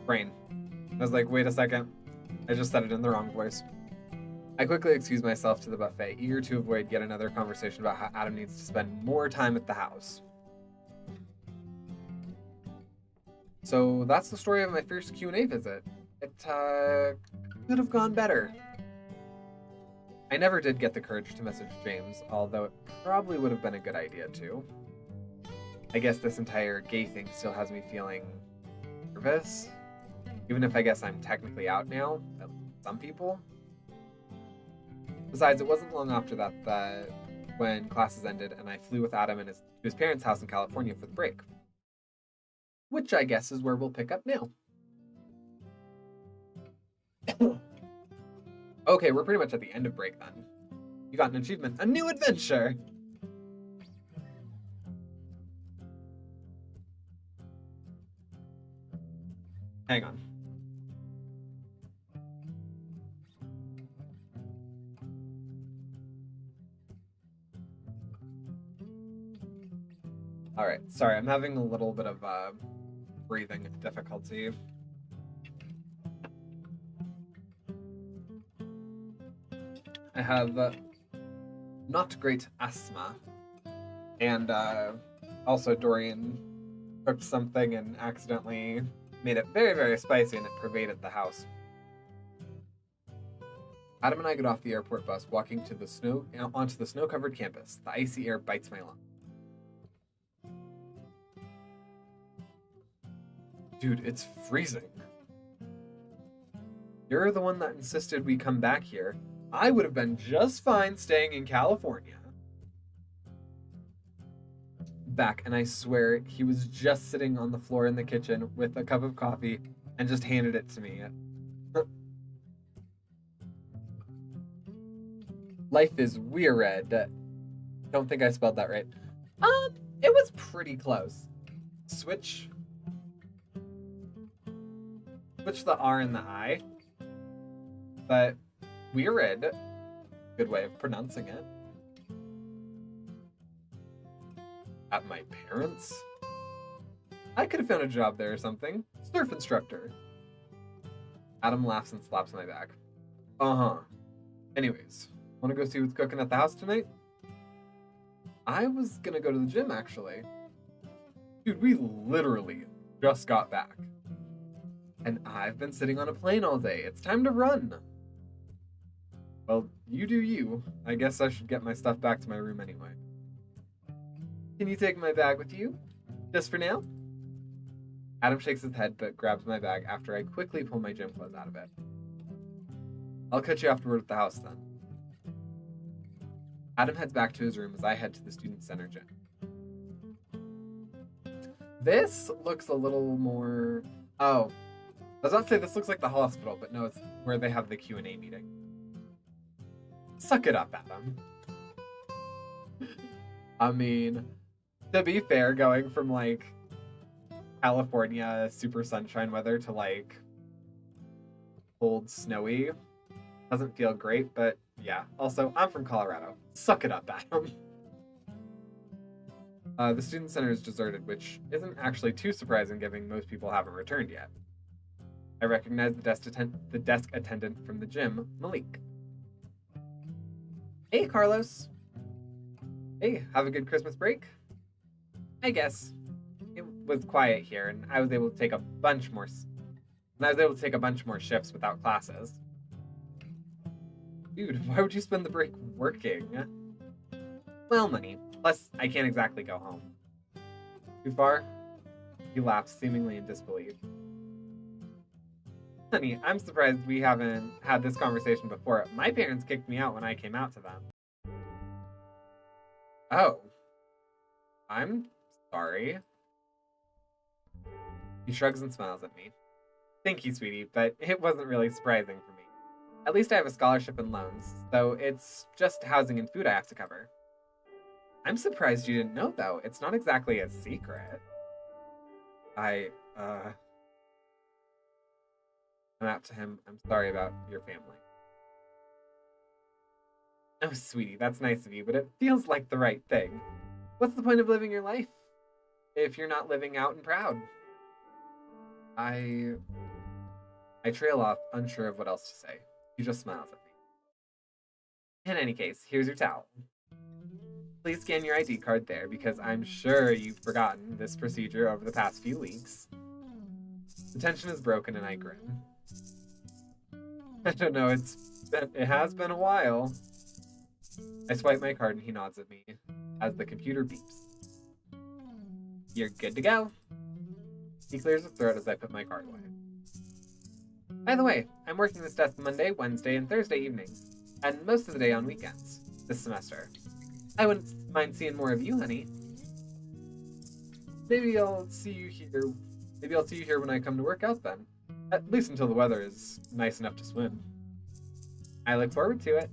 Brain. I was like, wait a second. I just said it in the wrong voice. I quickly excuse myself to the buffet, eager to avoid yet another conversation about how Adam needs to spend more time at the house. So that's the story of my first Q&A visit. It could have gone better. I never did get the courage to message James, although it probably would have been a good idea too. I guess this entire gay thing still has me feeling nervous, even if I guess I'm technically out now, at some people. Besides, it wasn't long after that when classes ended and I flew with Adam to his parents' house in California for the break. Which I guess is where we'll pick up now. Okay, we're pretty much at the end of break then. You got an achievement, a new adventure! Hang on. Alright, sorry, I'm having a little bit of breathing difficulty. I have not great asthma, and also Dorian cooked something and accidentally made it very, very spicy and it pervaded the house. Adam and I get off the airport bus, walking onto the snow-covered campus. The icy air bites my lung. Dude, it's freezing. You're the one that insisted we come back here. I would have been just fine staying in California. Back, and I swear he was just sitting on the floor in the kitchen with a cup of coffee and just handed it to me. Life is weird. Don't think I spelled that right. It was pretty close. Switch the R and the I. But weird. Good way of pronouncing it. At my parents'? I could have found a job there or something. Surf instructor. Adam laughs and slaps my back. Uh-huh. Anyways, wanna go see what's cooking at the house tonight? I was gonna go to the gym, actually. Dude, we literally just got back. And I've been sitting on a plane all day. It's time to run. Well, you do you. I guess I should get my stuff back to my room anyway. Can you take my bag with you? Just for now? Adam shakes his head but grabs my bag after I quickly pull my gym clothes out of it. I'll catch you afterward at the house then. Adam heads back to his room as I head to the student center gym. This looks a little more... Oh, I was about to say this looks like the hospital, but no, it's where they have the Q&A meeting. Suck it up, Adam. I mean, to be fair, going from like California super sunshine weather to like cold, snowy doesn't feel great, but yeah. Also, I'm from Colorado. Suck it up, Adam. The student center is deserted, which isn't actually too surprising given most people haven't returned yet. I recognize the desk attendant from the gym, Malik. Hey, Carlos. Hey, have a good Christmas break? I guess. It was quiet here, and I was able to take a bunch more shifts without classes. Dude, why would you spend the break working? Well, money. Plus, I can't exactly go home. Too far? He laughs, seemingly in disbelief. Honey, I'm surprised we haven't had this conversation before. My parents kicked me out when I came out to them. Oh. I'm sorry. He shrugs and smiles at me. Thank you, sweetie, but it wasn't really surprising for me. At least I have a scholarship and loans, so it's just housing and food I have to cover. I'm surprised you didn't know, though. It's not exactly a secret. I'm out to him. I'm sorry about your family. Oh, sweetie, that's nice of you, but it feels like the right thing. What's the point of living your life if you're not living out and proud? I trail off, unsure of what else to say. He just smiles at me. In any case, here's your towel. Please scan your ID card there, because I'm sure you've forgotten this procedure over the past few weeks. The tension is broken and I grin. I don't know, it has been a while. I swipe my card and he nods at me as the computer beeps. You're good to go. He clears his throat as I put my card away. By the way, I'm working this desk Monday, Wednesday, and Thursday evenings, and most of the day on weekends this semester. I wouldn't mind seeing more of you, honey. Maybe I'll see you here when I come to work out then. At least until the weather is nice enough to swim. I look forward to it.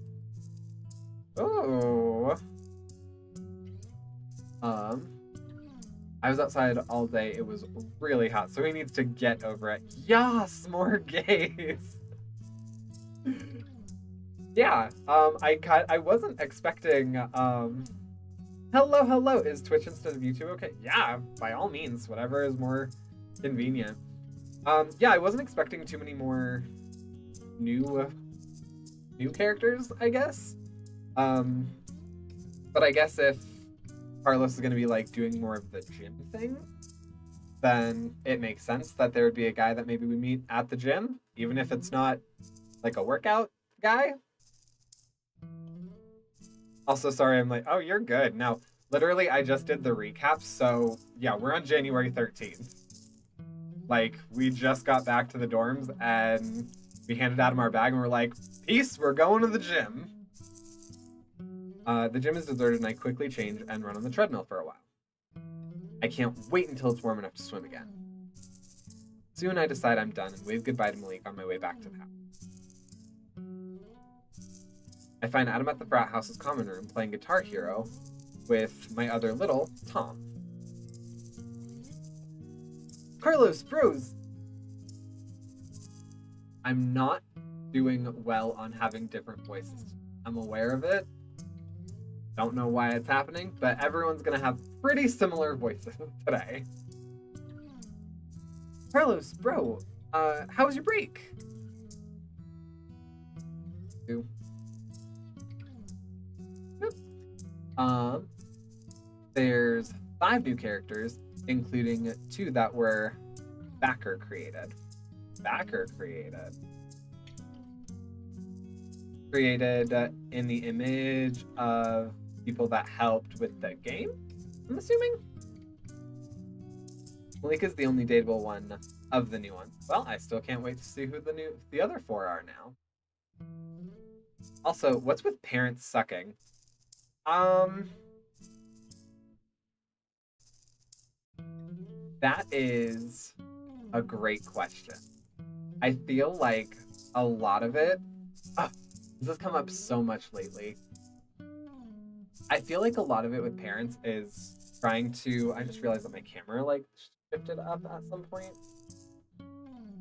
Oh. I was outside all day. It was really hot, so he needs to get over it. Yas, more gays. Yeah, I wasn't expecting, hello, is Twitch instead of YouTube okay? Yeah, by all means, whatever is more convenient. Yeah, I wasn't expecting too many more new characters, I guess. But I guess if Carlos is going to be, like, doing more of the gym thing, then it makes sense that there would be a guy that maybe we meet at the gym, even if it's not, like, a workout guy. Also, sorry, I'm like, oh, you're good. No, literally, I just did the recap, so, yeah, we're on January 13th. Like, we just got back to the dorms, and we handed Adam our bag, and we're like, peace, we're going to the gym. The gym is deserted, and I quickly change and run on the treadmill for a while. I can't wait until it's warm enough to swim again. Soon I decide I'm done and wave goodbye to Malik on my way back to the house. I find Adam at the frat house's common room playing Guitar Hero with my other little, Tom. Carlos, bros! I'm not doing well on having different voices. I'm aware of it. Don't know why it's happening, but everyone's gonna have pretty similar voices today. Carlos, bro, how was your break? There's 5 new characters, including 2 that were backer created. backer created. Created in the image of people that helped with the game, I'm assuming? Malik is the only dateable one of the new ones. Well, I still can't wait to see who the other 4 are now. Also, what's with parents sucking? That is a great question. I feel like a lot of it, this has come up so much lately. I feel like a lot of it with parents is trying to, I just realized that my camera like shifted up at some point.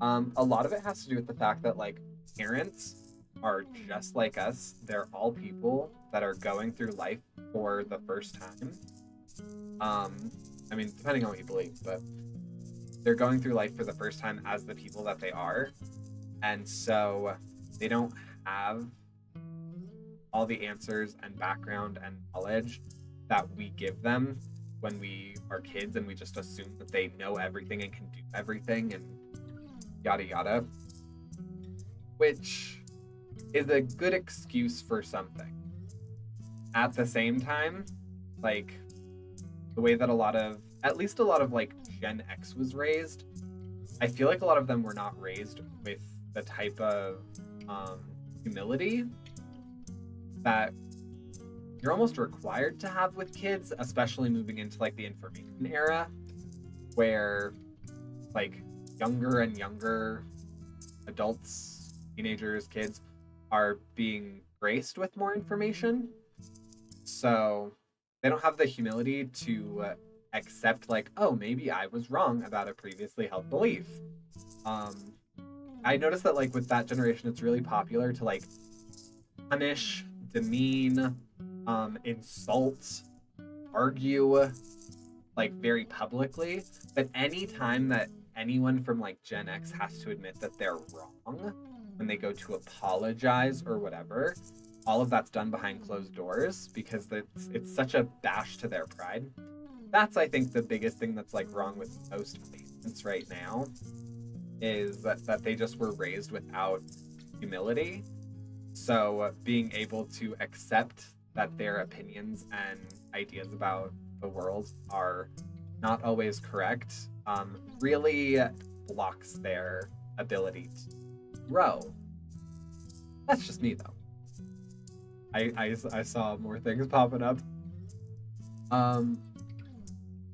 A lot of it has to do with the fact that like parents are just like us. They're all people that are going through life for the first time. I mean, depending on what you believe, but they're going through life for the first time as the people that they are. And so they don't have all the answers and background and knowledge that we give them when we are kids, and we just assume that they know everything and can do everything and yada yada, which is a good excuse for something. At the same time, like the way that at least a lot of like Gen X was raised, I feel like a lot of them were not raised with the type of humility that you're almost required to have with kids, especially moving into like the information era, where like younger and younger adults, teenagers, kids are being graced with more information. So they don't have the humility to accept like, oh, maybe I was wrong about a previously held belief. I noticed that like with that generation, it's really popular to like punish, demean, insult, argue, like very publicly. But any time that anyone from like Gen X has to admit that they're wrong, when they go to apologize or whatever, all of that's done behind closed doors because it's such a bash to their pride. That's, I think, the biggest thing that's like wrong with most parents right now, is that they just were raised without humility. So being able to accept that their opinions and ideas about the world are not always correct really blocks their ability to grow. That's just me, though. I saw more things popping up.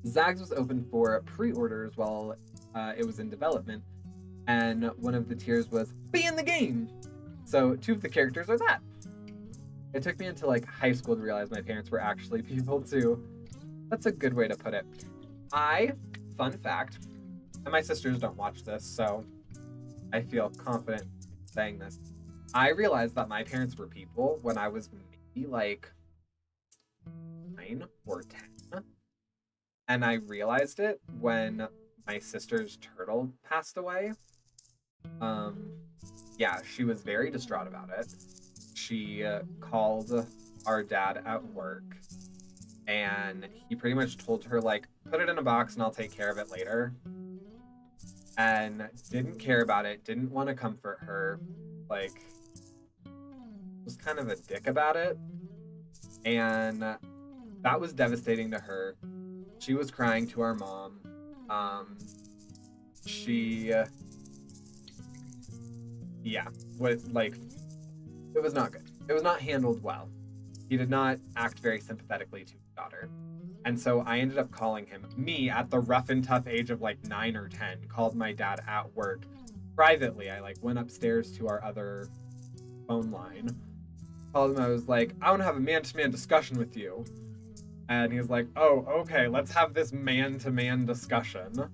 ZAGS was open for pre-orders while it was in development, and one of the tiers was be in the game. So 2 of the characters are that. It took me until like high school to realize my parents were actually people too. That's a good way to put it. Fun fact, and my sisters don't watch this, so I feel confident saying this. I realized that my parents were people when I was maybe like 9 or 10. And I realized it when my sister's turtle passed away. Yeah, she was very distraught about it. She called our dad at work, and he pretty much told her, like, put it in a box and I'll take care of it later. And didn't care about it, didn't want to comfort her, like, was kind of a dick about it. And that was devastating to her. She was crying to our mom. It was not good. It was not handled well. He did not act very sympathetically to his daughter. And so I ended up calling him. Me, at the rough and tough age of like 9 or 10, called my dad at work privately. I like went upstairs to our other phone line, called him. I was like, I want to have a man-to-man discussion with you. And he was like, oh, okay, let's have this man-to-man discussion.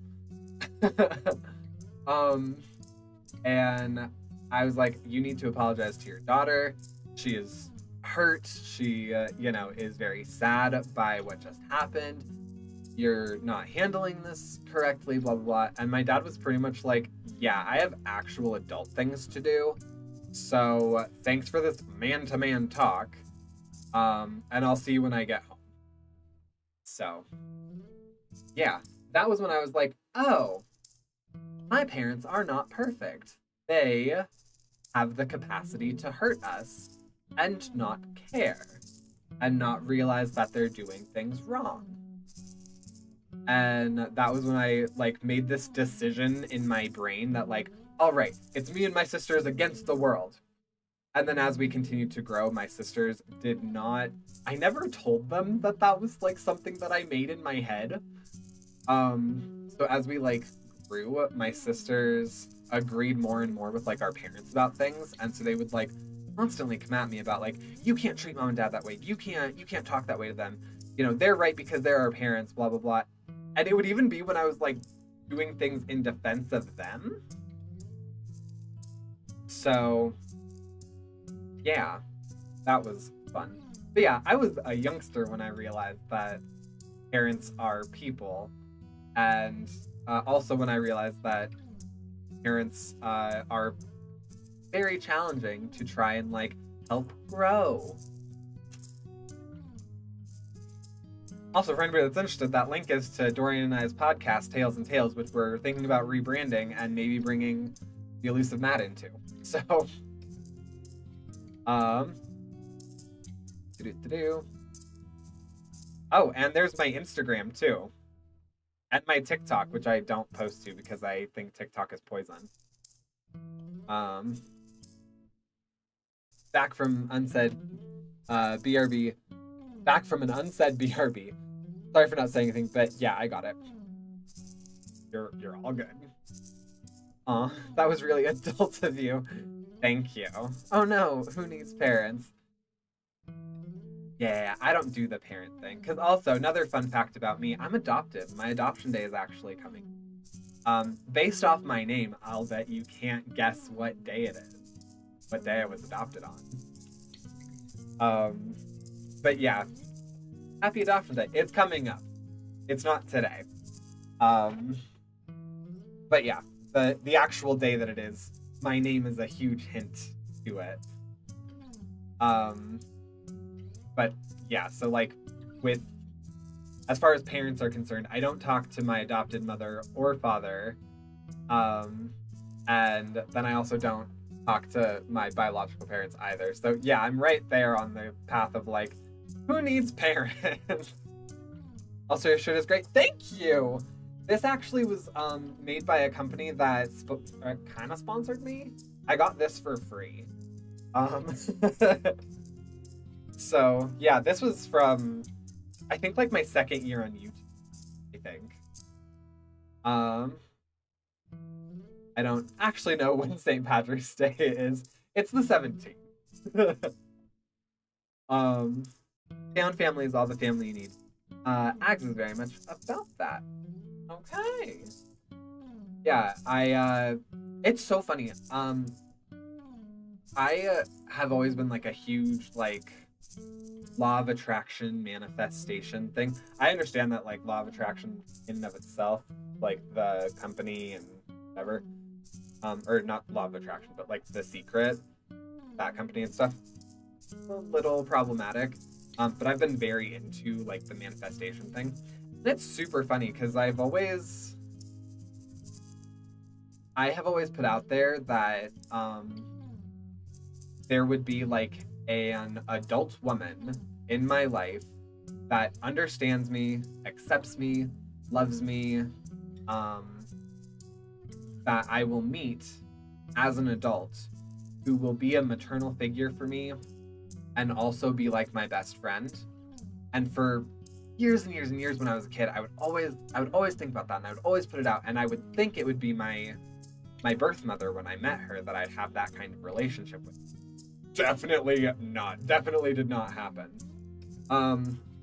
And I was like, you need to apologize to your daughter. She is hurt. She, is very sad by what just happened. You're not handling this correctly, blah, blah, blah. And my dad was pretty much like, yeah, I have actual adult things to do. So thanks for this man-to-man talk. And I'll see you when I get home. So, yeah, that was when I was like, oh, my parents are not perfect. They have the capacity to hurt us and not care and not realize that they're doing things wrong. And that was when I like made this decision in my brain that like, all right, it's me and my sisters against the world. And then as we continued to grow, my sisters did not, I never told them that that was like something that I made in my head. So as we like grew, my sisters agreed more and more with like our parents about things, and so they would like constantly come at me about like, you can't treat mom and dad that way, you can't talk that way to them, you know, they're right because they're our parents, blah blah blah. And it would even be when I was like doing things in defense of them. So yeah, that was fun. But yeah, I was a youngster when I realized that parents are people, and also when I realized that parents are very challenging to try and like help grow. Also, for anybody that's interested, that link is to Dorian and I's podcast, Tales and Tales, which we're thinking about rebranding and maybe bringing the elusive Matt into. So, oh, and there's my Instagram too, and my TikTok, which I don't post to because I think TikTok is poison. Back from unsaid BRB. Back from an unsaid BRB. Sorry for not saying anything, but yeah, I got it. You're all good. Aw, that was really adult of you. Thank you. Oh no, who needs parents? Yeah, I don't do the parent thing. Because also, another fun fact about me, I'm adopted. My adoption day is actually coming. Based off my name, I'll bet you can't guess what day it is. What day I was adopted on. But yeah, happy adoption day. It's coming up. It's not today. But yeah, the actual day that it is, my name is a huge hint to it. But yeah, so like with, as far as parents are concerned, I don't talk to my adopted mother or father. And then I also don't talk to my biological parents either. So yeah, I'm right there on the path of like, who needs parents? Also, your shirt is great. Thank you. This actually was made by a company that kind of sponsored me. I got this for free. So yeah, this was from, I think like my second year on YouTube, I think. I don't actually know when St. Patrick's Day is. It's the 17th. Found family is all the family you need. ZAGS is very much about that. Okay. Yeah, it's so funny. I have always been like a huge like law of attraction manifestation thing. I understand that like law of attraction in and of itself, like the company and whatever, or not law of attraction, but like The Secret, that company and stuff, a little problematic. But I've been very into like the manifestation thing. And it's super funny because I have always put out there that there would be like an adult woman in my life that understands me, accepts me, loves me, that I will meet as an adult, who will be a maternal figure for me and also be like my best friend. And for years and years and years when I was a kid, I would always think about that, and I would always put it out, and I would think it would be my birth mother when I met her that I'd have that kind of relationship with. Definitely not. Definitely did not happen.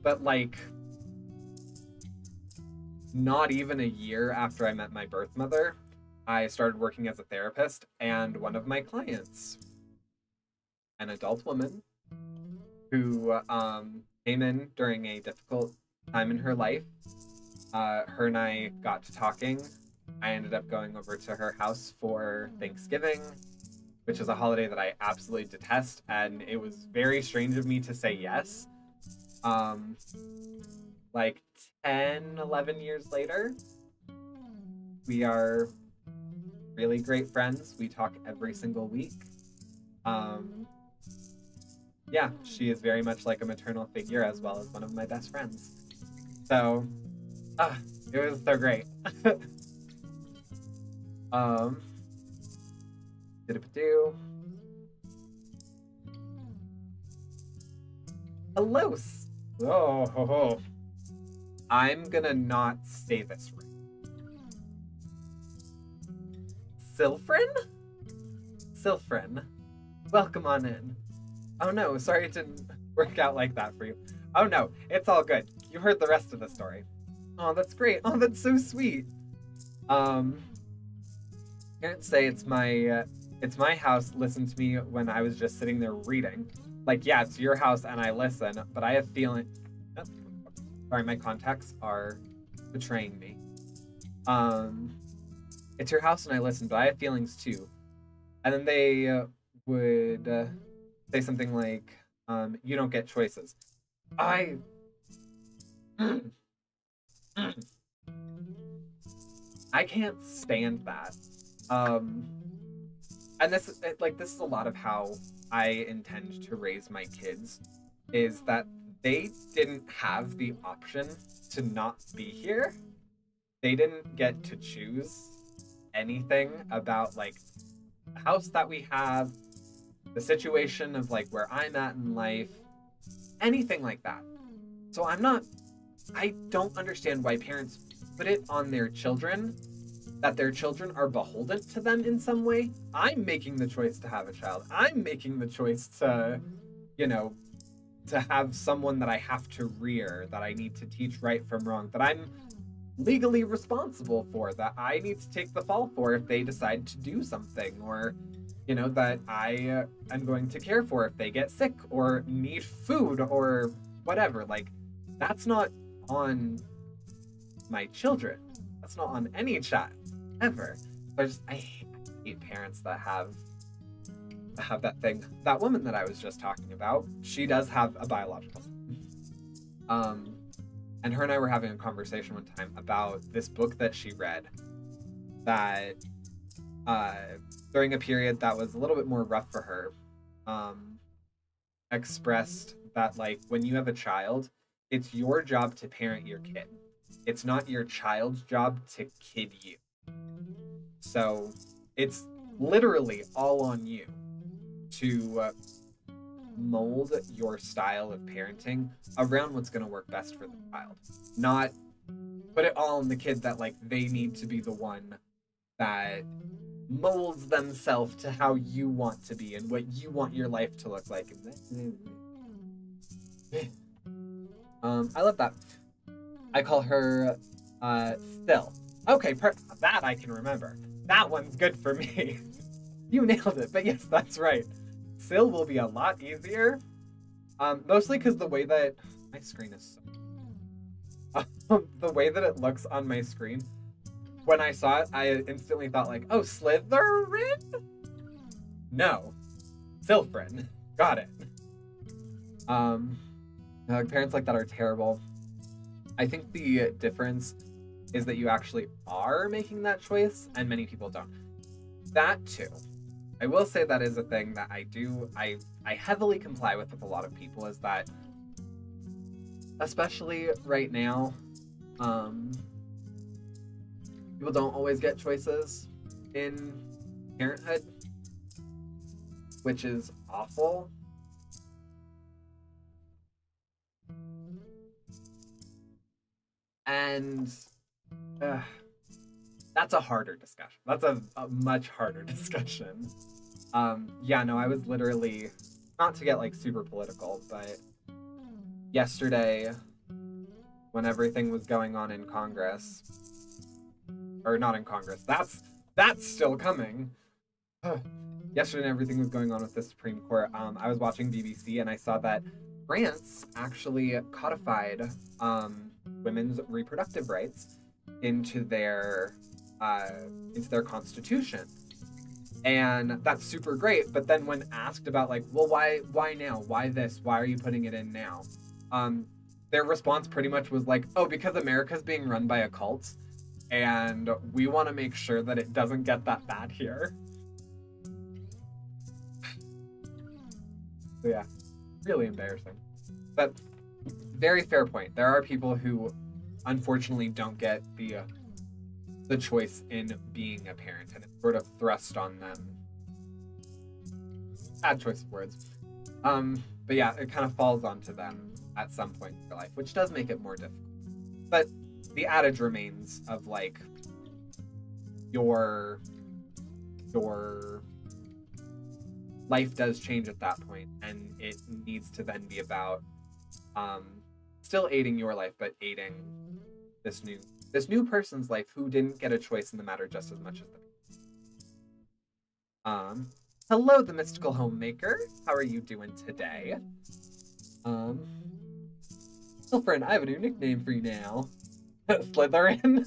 But like not even a year after I met my birth mother, I started working as a therapist, and one of my clients, an adult woman who came in during a difficult time in her life, her and I got to talking. I ended up going over to her house for Thanksgiving, which is a holiday that I absolutely detest, and it was very strange of me to say yes. Like 10, 11 years later, we are really great friends. We talk every single week. Yeah, she is very much like a maternal figure as well as one of my best friends. So, it was so great. Do. Hello. Oh, ho, ho. I'm gonna not say this right. Silfrin? Welcome on in. Oh no, sorry it didn't work out like that for you. Oh no, it's all good. You heard the rest of the story. Oh, that's great. Oh, that's so sweet. Can't say it's my house. Listen to me when I was just sitting there reading. Like, yeah, it's your house and I listen, but I have feeling. Oh, sorry, my contacts are betraying me. It's your house and I listen, but I have feelings too. And then they would say something like, you don't get choices. I can't stand that. And this is a lot of how I intend to raise my kids, is that they didn't have the option to not be here. They didn't get to choose anything about like the house that we have, the situation of like where I'm at in life, anything like that. So I don't understand why parents put it on their children that their children are beholden to them in some way. I'm making the choice to have a child. I'm making the choice to, to have someone that I have to rear, that I need to teach right from wrong, that I'm legally responsible for, that I need to take the fall for if they decide to do something, or, that I am going to care for if they get sick or need food or whatever. Like, that's not on my children. That's not on any child ever. I hate parents that have that thing. That woman that I was just talking about, she does have a biological son. And her and I were having a conversation one time about this book that she read that during a period that was a little bit more rough for her, expressed that like when you have a child, it's your job to parent your kid. It's not your child's job to kid you. So it's literally all on you to mold your style of parenting around what's going to work best for the child. Not put it all on the kid that like they need to be the one that molds themselves to how you want to be and what you want your life to look like. I love that. I call her Still. Okay, that I can remember. That one's good for me. You nailed it. But yes, that's right. Sil will be a lot easier. Mostly because the way that my screen is the way that it looks on my screen. When I saw it, I instantly thought like, oh, Slytherin? No. Silfrin. Got it. Parents like that are terrible. I think the difference is that you actually are making that choice, and many people don't. That too. I will say that is a thing that I heavily comply with a lot of people, is that, especially right now, people don't always get choices in parenthood, which is awful. And that's a harder discussion. That's a much harder discussion. Yeah, no, I was literally, not to get like super political, but yesterday when everything was going on in Congress, or not in Congress, that's still coming. Yesterday when everything was going on with the Supreme Court, I was watching BBC and I saw that France actually codified women's reproductive rights into their constitution. And that's super great. But then when asked about like, well, why now? Why this? Why are you putting it in now? Their response pretty much was like, oh, because America's being run by a cult. and we want to make sure that it doesn't get that bad here. So yeah, really embarrassing. But very fair point. There are people who unfortunately don't get the choice in being a parent, and it's sort of thrust on them. Bad choice of words. But yeah, it kind of falls onto them at some point in their life, which does make it more difficult. But the adage remains of like your life does change at that point, and it needs to then be about still aiding your life, but aiding this new person's life who didn't get a choice in the matter just as much as them. Hello, the mystical homemaker. How are you doing today? Friend, I have a new nickname for you now. Slytherin.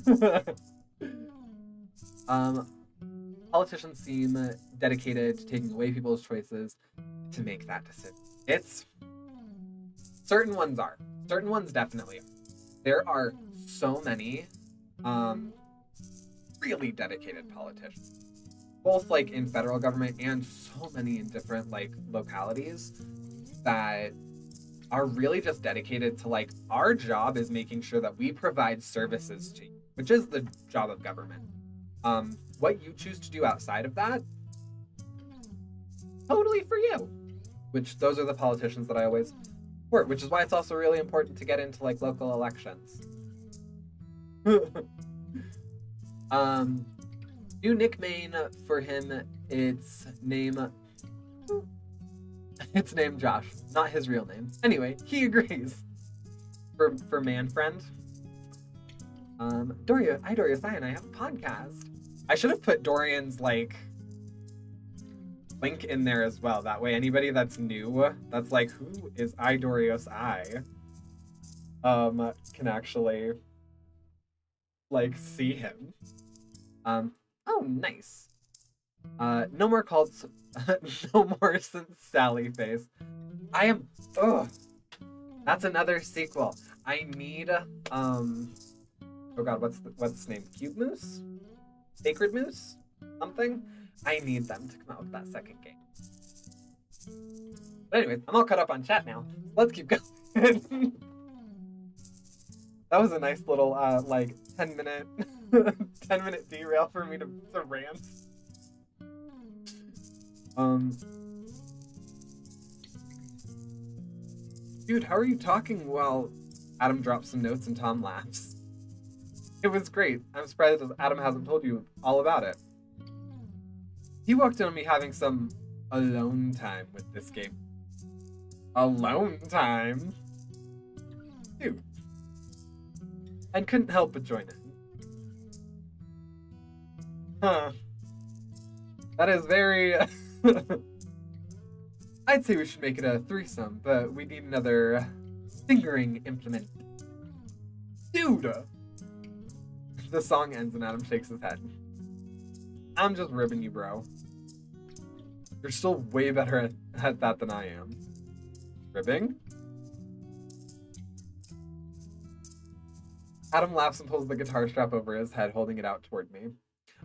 Politicians seem dedicated to taking away people's choices to make that decision. Certain ones are. Certain ones definitely are. There are so many really dedicated politicians, both like in federal government and so many in different like localities, that are really just dedicated to like, our job is making sure that we provide services to you, which is the job of government. What you choose to do outside of that, totally for you. Which those are the politicians that I always support, which is why it's also really important to get into like local elections. New nickname for him, it's name Josh, not his real name. Anyway, he agrees. For man friend. Dorian, I have a podcast. I should have put Dorian's like link in there as well. That way anybody that's new, that's like, who is Idorius can actually like see him. Oh, nice. No more cults. No more since Sally face. That's another sequel. I need oh god, what's its name? Cube Moose? Sacred Moose? Something? I need them to come out with that second game. But anyways, I'm all caught up on chat now. So let's keep going. That was a nice little like 10-minute 10-minute derail for me to rant. Dude, how are you talking while Adam drops some notes and Tom laughs? It was great. I'm surprised Adam hasn't told you all about it. He walked in on me having some alone time with this game. Alone time? Dude. And couldn't help but join in. Huh. That is very... I'd say we should make it a threesome, but we need another fingering implement. Dude! The song ends and Adam shakes his head. I'm just ribbing you, bro. You're still way better at that than I am. Ribbing? Adam laughs and pulls the guitar strap over his head, holding it out toward me.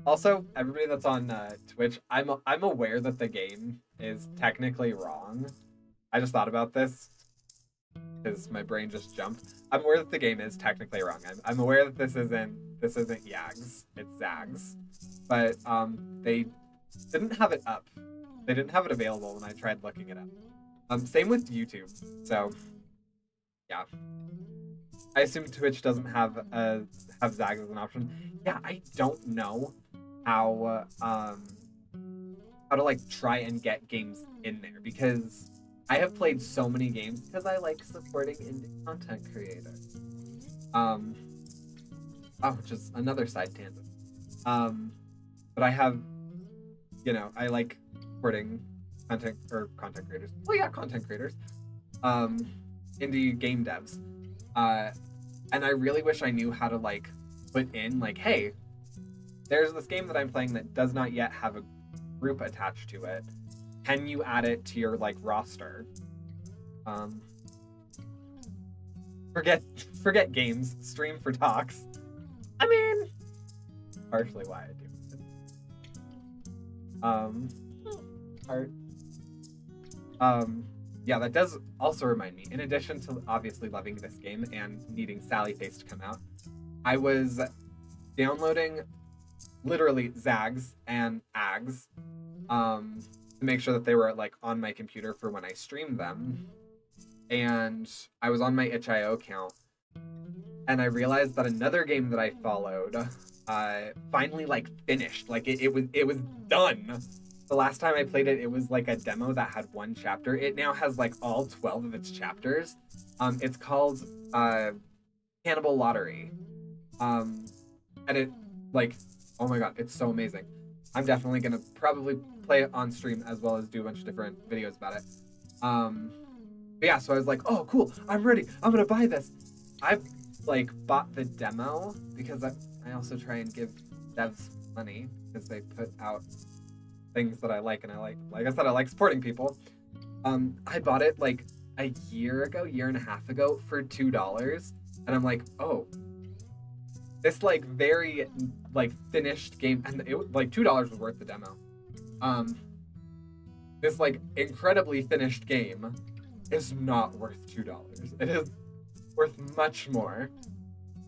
Also, everybody that's on Twitch, I'm aware that the game is technically wrong. I just thought about this because my brain just jumped. I'm aware that the game is technically wrong. I'm aware that this isn't YAGS, it's ZAGS. But they didn't have it up. They didn't have it available when I tried looking it up. Same with YouTube. So yeah. I assume Twitch doesn't have ZAGS as an option. Yeah, I don't know how to like try and get games in there, because I have played so many games because I like supporting indie content creators. Which is another side tangent. But I have, I like supporting content creators. Well, yeah, content creators. Indie game devs. And I really wish I knew how to like put in like, hey, there's this game that I'm playing that does not yet have a group attached to it. Can you add it to your like roster? Forget games, stream for talks. I mean, partially why I do it. Art. Yeah, that does also remind me, in addition to obviously loving this game and needing Sally Face to come out, I was downloading literally ZAGS and AGS to make sure that they were like on my computer for when I streamed them. And I was on my itch.io account, and I realized that another game that I followed finally like finished. Like it was done. The last time I played it, it was like a demo that had one chapter. It now has like all 12 of its chapters. It's called Cannibal Lottery. And it like, oh my god, it's so amazing. I'm definitely gonna probably play it on stream as well as do a bunch of different videos about it. But yeah, so I was like, oh cool, I'm ready. I'm gonna buy this. I've like bought the demo because I also try and give devs money because they put out things that I like, and like I said, I like supporting people. I bought it like a year and a half ago for $2, and I'm like, oh, this like very like finished game, and it like $2 was worth the demo. This like incredibly finished game is not worth $2. It is worth much more,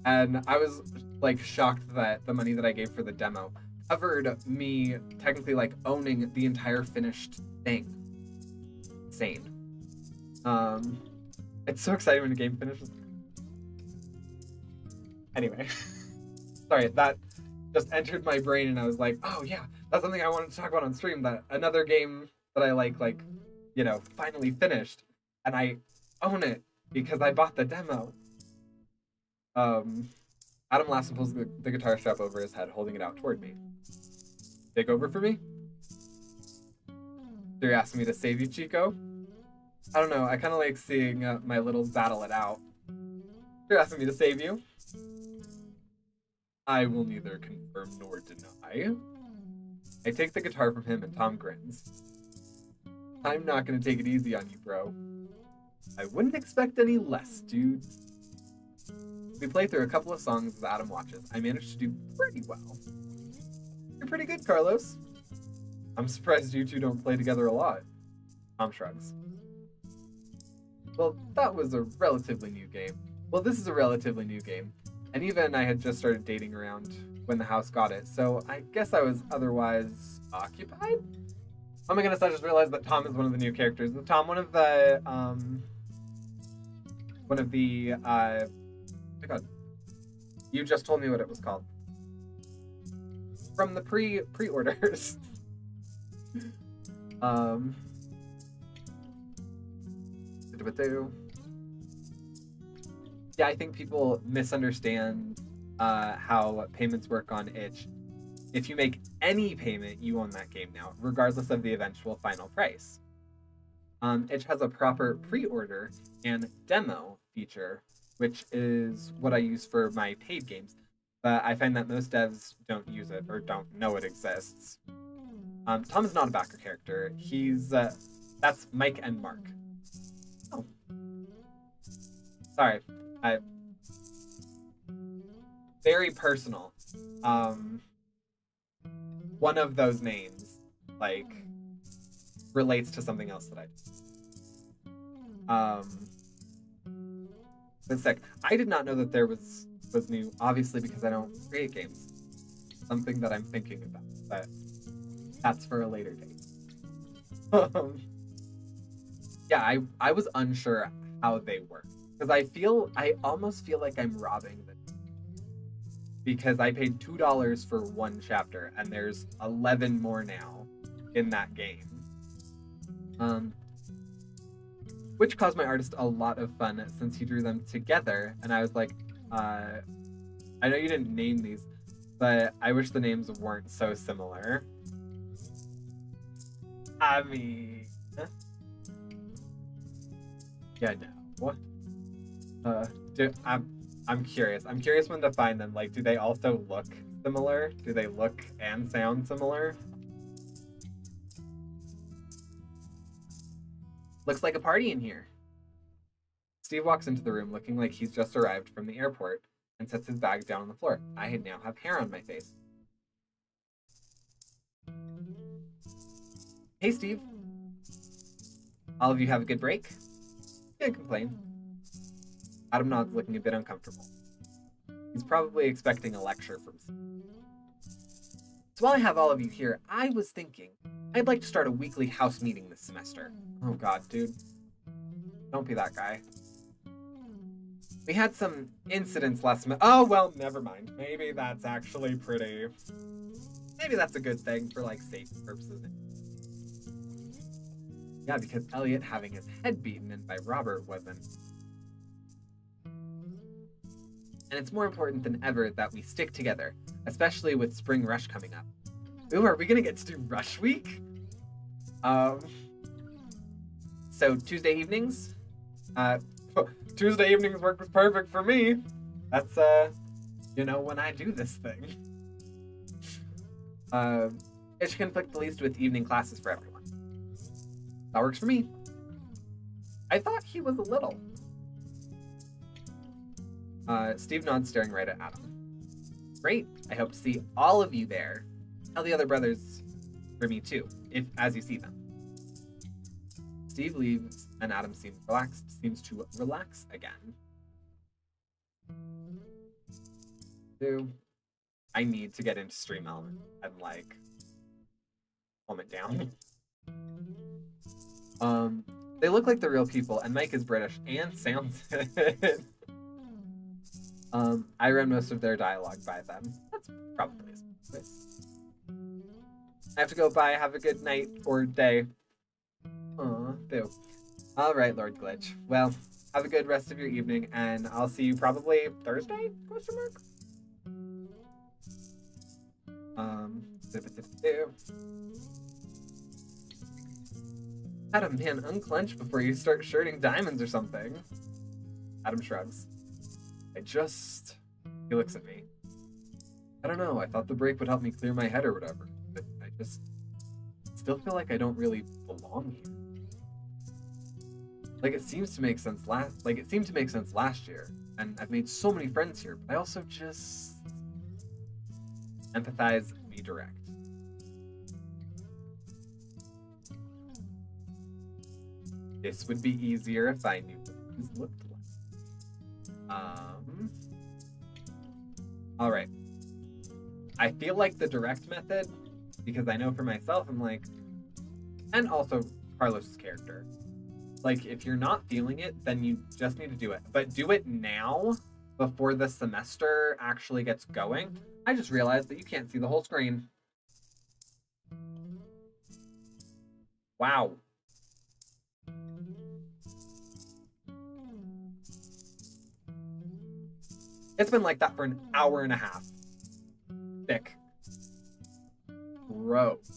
and I was like shocked that the money that I gave for the demo covered me technically like owning the entire finished thing. Insane. It's so exciting when a game finishes. Anyway, sorry, that just entered my brain, and I was like, oh yeah, that's something I wanted to talk about on stream. That another game that I like, you know, finally finished, and I own it because I bought the demo. Adam Lassen pulls the guitar strap over his head, holding it out toward me. Take over for me? They're asking me to save you, Chico? I don't know, I kind of like seeing my littles battle it out. They're asking me to save you? I will neither confirm nor deny. I take the guitar from him and Tom grins. I'm not gonna take it easy on you, bro. I wouldn't expect any less, dude. We play through a couple of songs as Adam watches. I managed to do pretty well. You're pretty good, Carlos. I'm surprised you two don't play together a lot. Tom shrugs. Well, that was a relatively new game. Well, this is a relatively new game. And even I had just started dating around when the house got it, so I guess I was otherwise occupied? Oh my goodness, I just realized that Tom is one of the new characters. Is Tom one of the, oh my god. You just told me what it was called. From the pre-orders. Yeah, I think people misunderstand how payments work on itch. If you make any payment, you own that game now, regardless of the eventual final price. Itch has a proper pre-order and demo feature, which is what I use for my paid games. But I find that most devs don't use it or don't know it exists. Tom is not a backer character. He's, that's Mike and Mark. Oh. Sorry. Very personal. One of those names, like, relates to something else that I did. But sick. I did not know that there was new, obviously, because I don't create games. Something that I'm thinking about, but that's for a later date. Yeah, I was unsure how they work, because I almost feel like I'm robbing them, because I paid $2 for one chapter, and there's 11 more now in that game. Which caused my artist a lot of fun since he drew them together, and I was like, I know you didn't name these, but I wish the names weren't so similar. I mean, yeah, no. I'm curious. I'm curious when to find them. Like, do they also look similar? Do they look and sound similar? Looks like a party in here. Steve walks into the room looking like he's just arrived from the airport and sets his bag down on the floor. I now have hair on my face. Hey, Steve. All of you have a good break? Can't complain. Adam nods, looking a bit uncomfortable. He's probably expecting a lecture from Steve. So while I have all of you here, I was thinking I'd like to start a weekly house meeting this semester. Oh god, dude. Don't be that guy. We had some incidents last semester. Oh, well, never mind. Maybe that's actually pretty... Maybe that's a good thing for, like, safety purposes. Yeah, because Elliot having his head beaten in by Robert wasn't. And it's more important than ever that we stick together, especially with Spring Rush coming up. Ooh, are we gonna get to do Rush Week? So Tuesday evenings? Tuesday evenings works perfect for me. That's, when I do this thing. It should conflict the least with evening classes for everyone. That works for me. I thought he was a little. Steve nods, staring right at Adam. Great. I hope to see all of you there. Tell the other brothers for me too, as you see them. Steve leaves, and Adam seems to relax again. I need to get into Stream Element and calm it down. They look like the real people, and Mike is British and sounds it. I read most of their dialogue by them. That's probably a place. I have to go. Bye. Have a good night or day. Aw, boo. All right, Lord Glitch. Well, have a good rest of your evening, and I'll see you probably Thursday? Question mark. Adam, man, unclench before you start shirting diamonds or something. Adam shrugs. He looks at me. I don't know, I thought the break would help me clear my head or whatever, but I just still feel like I don't really belong here. It seemed to make sense last year, and I've made so many friends here, but I also just empathize, be direct. This would be easier if I knew what these looked like. Alright. I feel like the direct method, because I know for myself, and also Carlos's character. If you're not feeling it, then you just need to do it. But do it now, before the semester actually gets going. I just realized that you can't see the whole screen. Wow. It's been like that for an hour and a half. Thick. Gross.